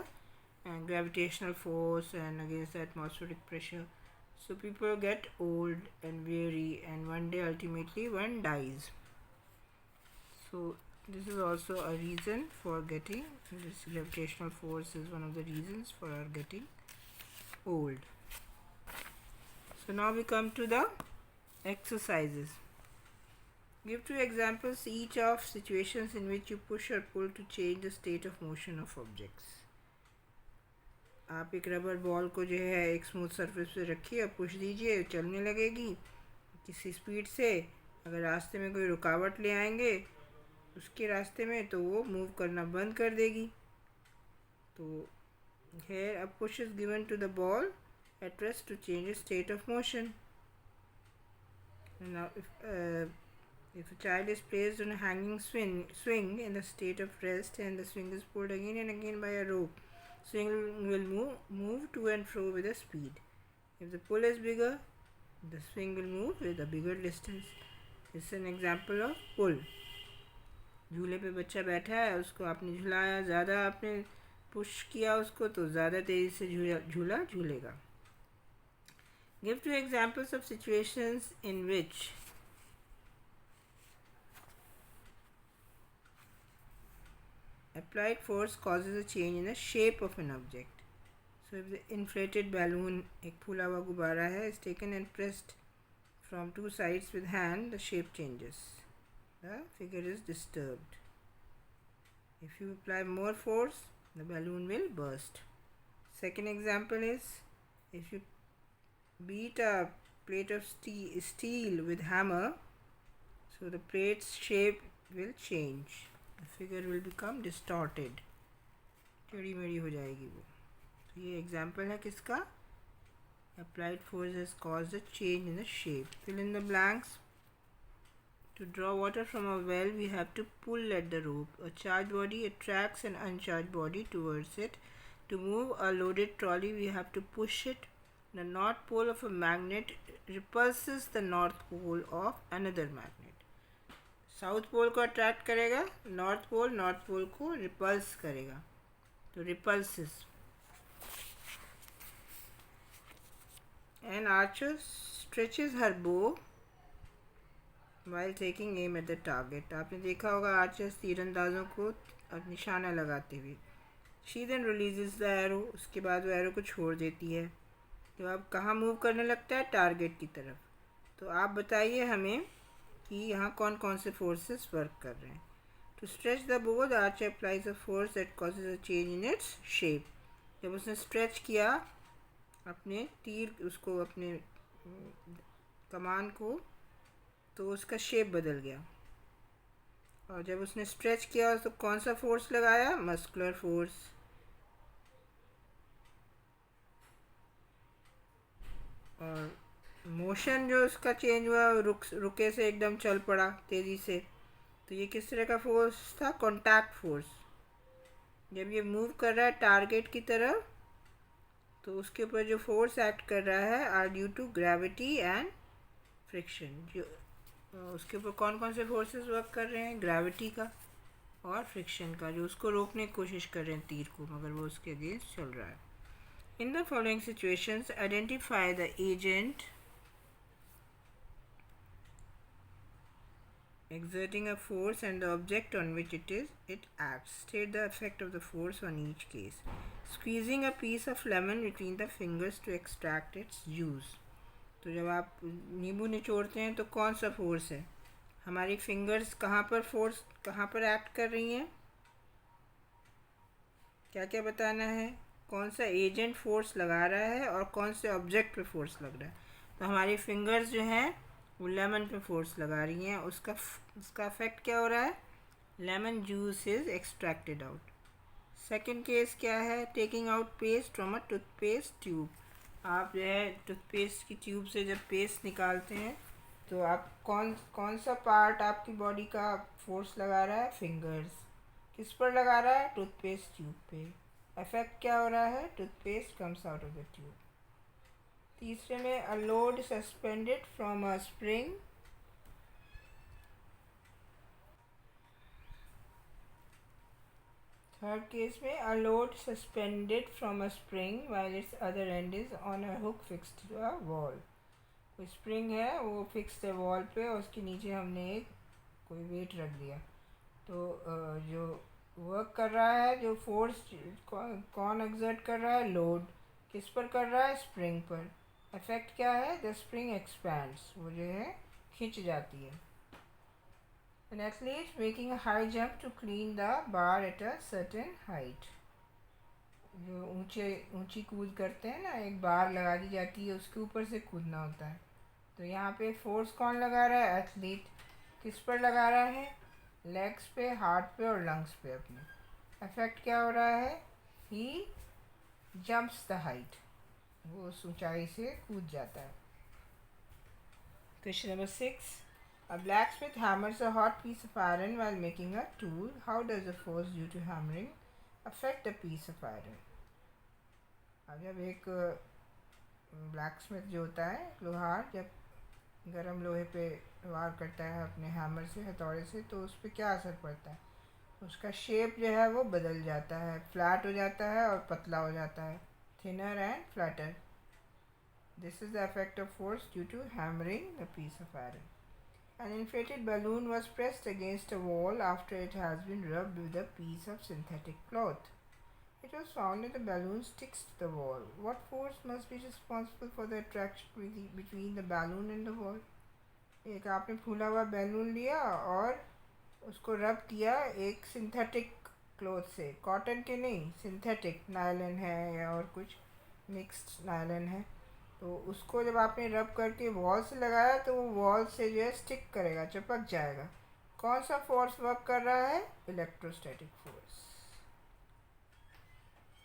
gravitational force and against the atmospheric pressure. So people get old and weary, and one day ultimately one dies. So this is also a reason for getting, this gravitational force is one of the reasons for our getting old. So now we come to the exercises. Give 2 examples each of situations in which you push or pull to change the state of motion of objects. आप एक rubber ball को जो है एक smooth surface पे रखिए और push दीजिए, चलने लगेगी किसी स्पीड से। अगर रास्ते में कोई रुकावट ले आएंगे उसके रास्ते में, तो वो मूव करना बंद कर देगी। तो here a push is given to the ball at rest to change its state of motion. Now if a child is placed on a hanging swing in the state of rest, and the swing is pulled again and again by a rope, swing will move to and fro with a speed. If the pull is bigger, the swing will move with a bigger distance. This is an example of pull. झूले पे बच्चा बैठा है, उसको आपने झुलाया, ज़्यादा आपने push किया उसको, तो ज़्यादा तेज़ी से झूला झूलेगा. Give 2 examples of situations in which applied force causes a change in the shape of an object. So if the inflated balloon, एक फूला हुआ गुब्बारा है, is taken and pressed from 2 sides with hand, the shape changes. The figure is disturbed. If you apply more force, the balloon will burst. Second example is, if you beat a plate of steel with hammer, so the plate's shape will change. The figure will become distorted. टेढ़ी मेढ़ी हो जाएगी वो। तो ये example है किसका? Applied force has caused a change in the shape. Fill in the blanks. To draw water from a well, we have to pull at the rope. A charged body attracts an uncharged body towards it. To move a loaded trolley, we have to push it. The north pole of a magnet repulses the north pole of another magnet. South pole को attract करेगा, north pole को ripples करेगा. तो रिपल्सिस. An archer stretches her bow while taking aim at the target. आपने देखा होगा archers तीरंदाजों को निशाना लगाते हुए. She then releases the arrow. उसके बाद वो एरो को छोड़ देती है. तो अब कहाँ मूव करने लगता है? टारगेट की तरफ. तो आप बताइए हमें कि यहाँ कौन कौन से फोर्सेस वर्क कर रहे हैं. To stretch the bow, the archer applies a force that causes a change in its shape. जब उसने स्ट्रेच किया अपने तीर, उसको अपने कमान को, तो उसका शेप बदल गया. और जब उसने स्ट्रेच किया तो कौन सा फोर्स लगाया? Muscular force. और मोशन जो उसका चेंज हुआ, रुके से एकदम चल पड़ा तेज़ी से. तो ये किस तरह का फोर्स था? Contact force. जब ये मूव कर रहा है टारगेट की तरफ, तो उसके ऊपर जो फोर्स एक्ट कर रहा है are due to gravity and friction. जो उसके ऊपर कौन कौन से फोर्सेस वर्क कर रहे हैं? ग्रेविटी का और फ्रिक्शन का, जो उसको रोकने की कोशिश कर रहे हैं तीर को, मगर वो उसके अगेंस्ट चल रहा है. In the following situations identify the agent exerting a force and the object on which it acts. State the effect of the force on each case. Squeezing a piece of lemon between the fingers to extract its juice. तो जब आप नींबू निचोड़ते हैं तो कौन सा force है? हमारी फिंगर्स कहाँ पर एक्ट कर रही हैं? क्या क्या बताना है? कौन सा एजेंट फोर्स लगा रहा है और कौन से ऑब्जेक्ट पे फोर्स लग रहा है. तो हमारी फिंगर्स जो हैं वो लेमन पे फोर्स लगा रही हैं. उसका इफेक्ट क्या हो रहा है? Lemon juice is extracted out. Second case क्या है? Taking out paste from a toothpaste tube. आप जो है टूथपेस्ट की ट्यूब से जब पेस्ट निकालते हैं तो आप कौन सा पार्ट आपकी बॉडी का फोर्स लगा रहा है? फिंगर्स. किस पर लगा रहा है? टूथपेस्ट ट्यूब पे. इफेक्ट क्या हो रहा है? Toothpaste comes out of the tube. तीसरे में a load suspended from a spring. Third case में a load suspended from a spring while its other end is on a hook fixed to a wall. कोई spring है, वो fixed है wall पे, और उसके नीचे हमने एक कोई वेट रख दिया. तो जो वर्क कर रहा है, जो फोर्स कौन एग्जर्ट कर रहा है? लोड. किस पर कर रहा है? स्प्रिंग पर. इफेक्ट क्या है? The spring expands. वो जो है खिंच जाती है. An athlete making a high jump to clean the bar at a certain height. जो ऊंची कूद करते हैं ना, एक बार लगा दी जाती है, उसके ऊपर से कूदना होता है. तो यहाँ पे फोर्स कौन लगा रहा है? एथलीट. किस पर लगा रहा है? लेग्स पे, हार्ट पे और लंग्स पे अपने. इफेक्ट क्या हो रहा है? ही जंप्स द हाइट. वो उस ऊंचाई से कूद जाता है. Question number 6. A blacksmith hammers a hot piece of iron while making a tool. How does the force due to hammering affect the piece of iron? अब जब एक ब्लैकस्मिथ जो होता है, लोहार, जब गर्म लोहे पे वार करता है अपने हैमर से, हथौड़े से, तो उस पर क्या असर पड़ता है? उसका शेप जो है वो बदल जाता है. फ्लैट हो जाता है और पतला हो जाता है. Thinner and flatter. This is the effect of force due to hammering the piece of iron. An inflated balloon was pressed against a wall after it has been rubbed with a piece of synthetic cloth. It was found that the balloon sticks to the wall. What force must be responsible for the attraction between the balloon and the wall? एक आपने फूला हुआ balloon लिया और उसको रब किया एक सिंथेटिक क्लॉथ से. कॉटन के नहीं, सिंथेटिक नायलन है या और कुछ मिक्स्ड नायलन है. तो उसको जब आपने रब करके वॉल से लगाया तो वो वॉल से जो है स्टिक करेगा, चिपक जाएगा. कौन सा फोर्स वर्क कर रहा है? Electrostatic force.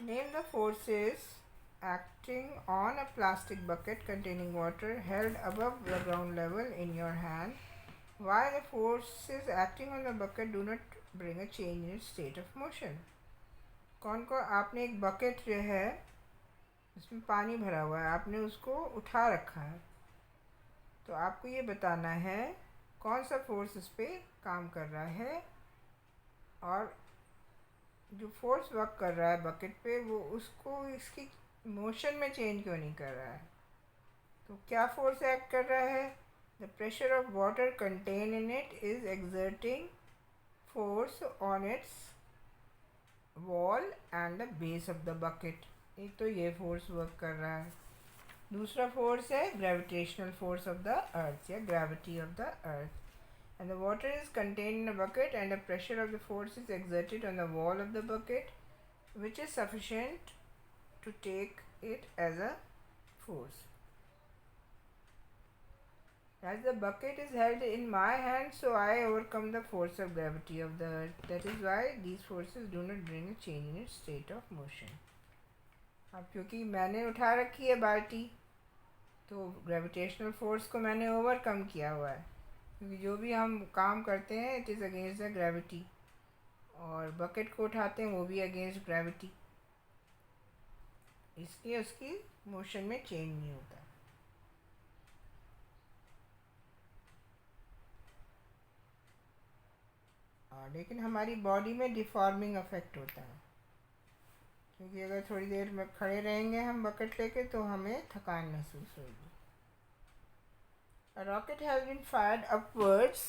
Name the forces acting on a plastic bucket containing water held above the ground level in your hand. Why the forces acting on the bucket do not bring a change in its state of motion? कौन कौन आपने एक bucket जो है उसमें पानी भरा हुआ है, आपने उसको उठा रखा है, तो आपको ये बताना है कौन सा फोर्स इस पर काम कर रहा है और जो फोर्स वर्क कर रहा है बकेट पे वो उसको इसकी मोशन में चेंज क्यों नहीं कर रहा है। तो क्या फोर्स एक्ट कर रहा है? The pressure of water contain in it is exerting force on it's wall and the base of the bucket. एक तो ये फोर्स वर्क कर रहा है। दूसरा फोर्स है gravitational force of the earth या gravity of the earth. And the water is contained in a bucket and the pressure of the force is exerted on the wall of the bucket, which is sufficient to take it as a force. As the bucket is held in my hand, so I overcome the force of gravity of the earth. That is why these forces do not bring a change in its state of motion. अब क्योंकि मैंने उठा रखी है बाल्टी, तो gravitational force को मैंने ओवरकम किया हुआ है, क्योंकि जो भी हम काम करते हैं it is against the gravity, और बकेट को उठाते हैं वो भी अगेंस्ट ग्रेविटी, इसलिए उसकी मोशन में चेंज नहीं होता। और लेकिन हमारी बॉडी में डिफॉर्मिंग अफेक्ट होता है, क्योंकि अगर थोड़ी देर में खड़े रहेंगे हम बकेट लेके तो हमें थकान महसूस होगी। A rocket has been fired upwards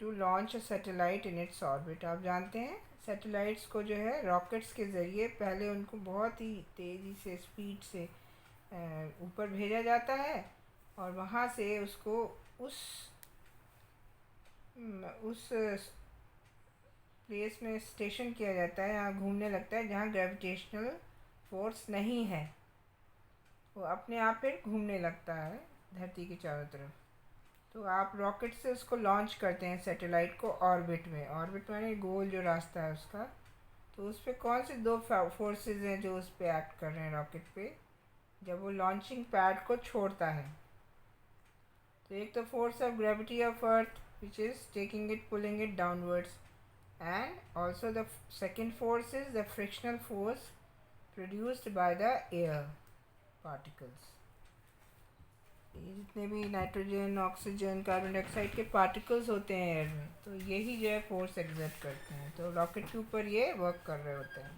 to launch a satellite in its orbit. आप जानते हैं सैटेलाइट्स को जो है रॉकेट्स के ज़रिए पहले उनको बहुत ही तेज़ी से स्पीड से ऊपर भेजा जाता है और वहाँ से उसको उस प्लेस में स्टेशन किया जाता है, यहाँ घूमने लगता है जहाँ ग्रेविटेशनल फोर्स नहीं है, वो अपने आप फिर घूमने लगता है धरती के चारों तरफ। तो आप रॉकेट से उसको लॉन्च करते हैं सैटेलाइट को ऑर्बिट में, ऑर्बिट माने गोल जो रास्ता है उसका। तो उस पर कौन से दो फोर्सेस हैं जो उस पर एक्ट कर रहे हैं रॉकेट पे जब वो लॉन्चिंग पैड को छोड़ता है? तो एक तो force of gravity of earth which is taking it pulling it downwards, and also the second force is the frictional force produced by the air particles. ये जितने भी नाइट्रोजन, ऑक्सीजन, कार्बन डाइऑक्साइड के पार्टिकल्स होते हैं air में, तो यही जो है फोर्स एक्सर्ट करते हैं, तो रॉकेट के ऊपर ये वर्क कर रहे होते हैं।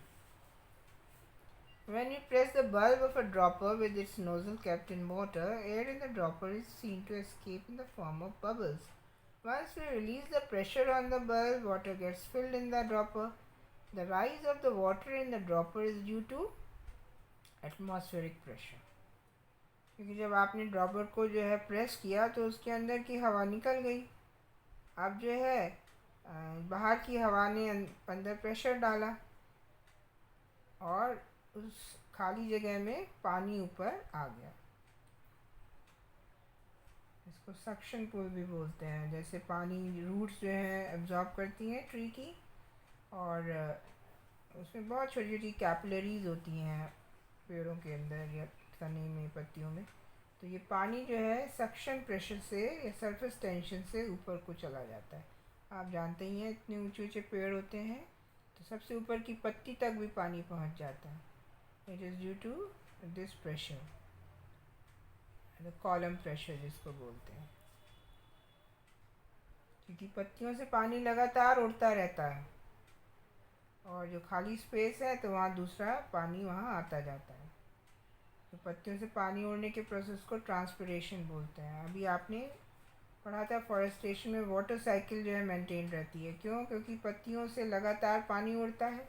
When you press the bulb of a dropper with its nozzle kept in water, air in the dropper is seen to escape in the form of bubbles. Once we release the pressure on the bulb, water gets filled in the dropper. The rise of the water in the dropper is due to atmospheric pressure. क्योंकि जब आपने dropper को जो है press किया तो उसके अंदर की हवा निकल गई, अब जो है बाहर की हवा ने अंदर प्रेशर डाला और उस खाली जगह में पानी ऊपर आ गया। इसको सक्शन पुल भी बोलते हैं। जैसे पानी रूट्स जो हैं एब्जॉर्ब करती हैं ट्री की, और उसमें बहुत छोटी छोटी कैपिलरीज होती हैं पेड़ों के अंदर या तने में, पत्तियों में, तो ये पानी जो है सक्शन प्रेशर से या सरफेस टेंशन से ऊपर को चला जाता है। आप जानते ही हैं इतने ऊंचे ऊंचे पेड़ होते हैं तो सबसे ऊपर की पत्ती तक भी पानी पहुंच जाता है। It is due to this pressure, column pressure जिसको बोलते हैं, क्योंकि पत्तियों से पानी लगातार उड़ता रहता है और जो खाली स्पेस है तो वहाँ दूसरा पानी वहाँ आता जाता है। तो पत्तियों से पानी उड़ने के प्रोसेस को ट्रांसपिरेशन बोलते हैं। अभी आपने पढ़ा था फॉरेस्टेशन में वाटर साइकिल जो है मेंटेन रहती है। क्यों? क्योंकि पत्तियों से लगातार पानी उड़ता है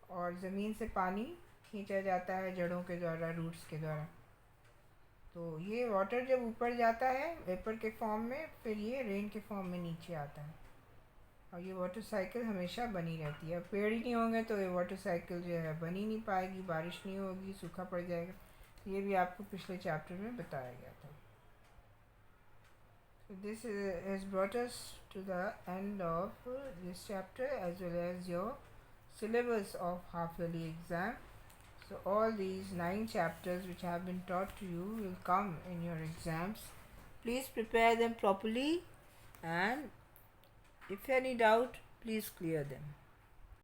और ज़मीन से पानी खींचा जाता है जड़ों के द्वारा, रूट्स के द्वारा। तो ये वाटर जब ऊपर जाता है वेपर के फॉर्म में, फिर ये रेन के फॉर्म में नीचे आता है और ये वाटर साइकिल हमेशा बनी रहती है। पेड़ ही नहीं होंगे तो ये वाटर साइकिल जो है बन ही नहीं पाएगी, बारिश नहीं होगी, सूखा पड़ जाएगा। ये भी आपको पिछले चैप्टर में बताया गया था. So this has brought us to the end of this chapter as well as your syllabus of half yearly exam. So all these 9 chapters which have been taught to you will come in your exams. Please prepare them properly, and if any doubt, please clear them.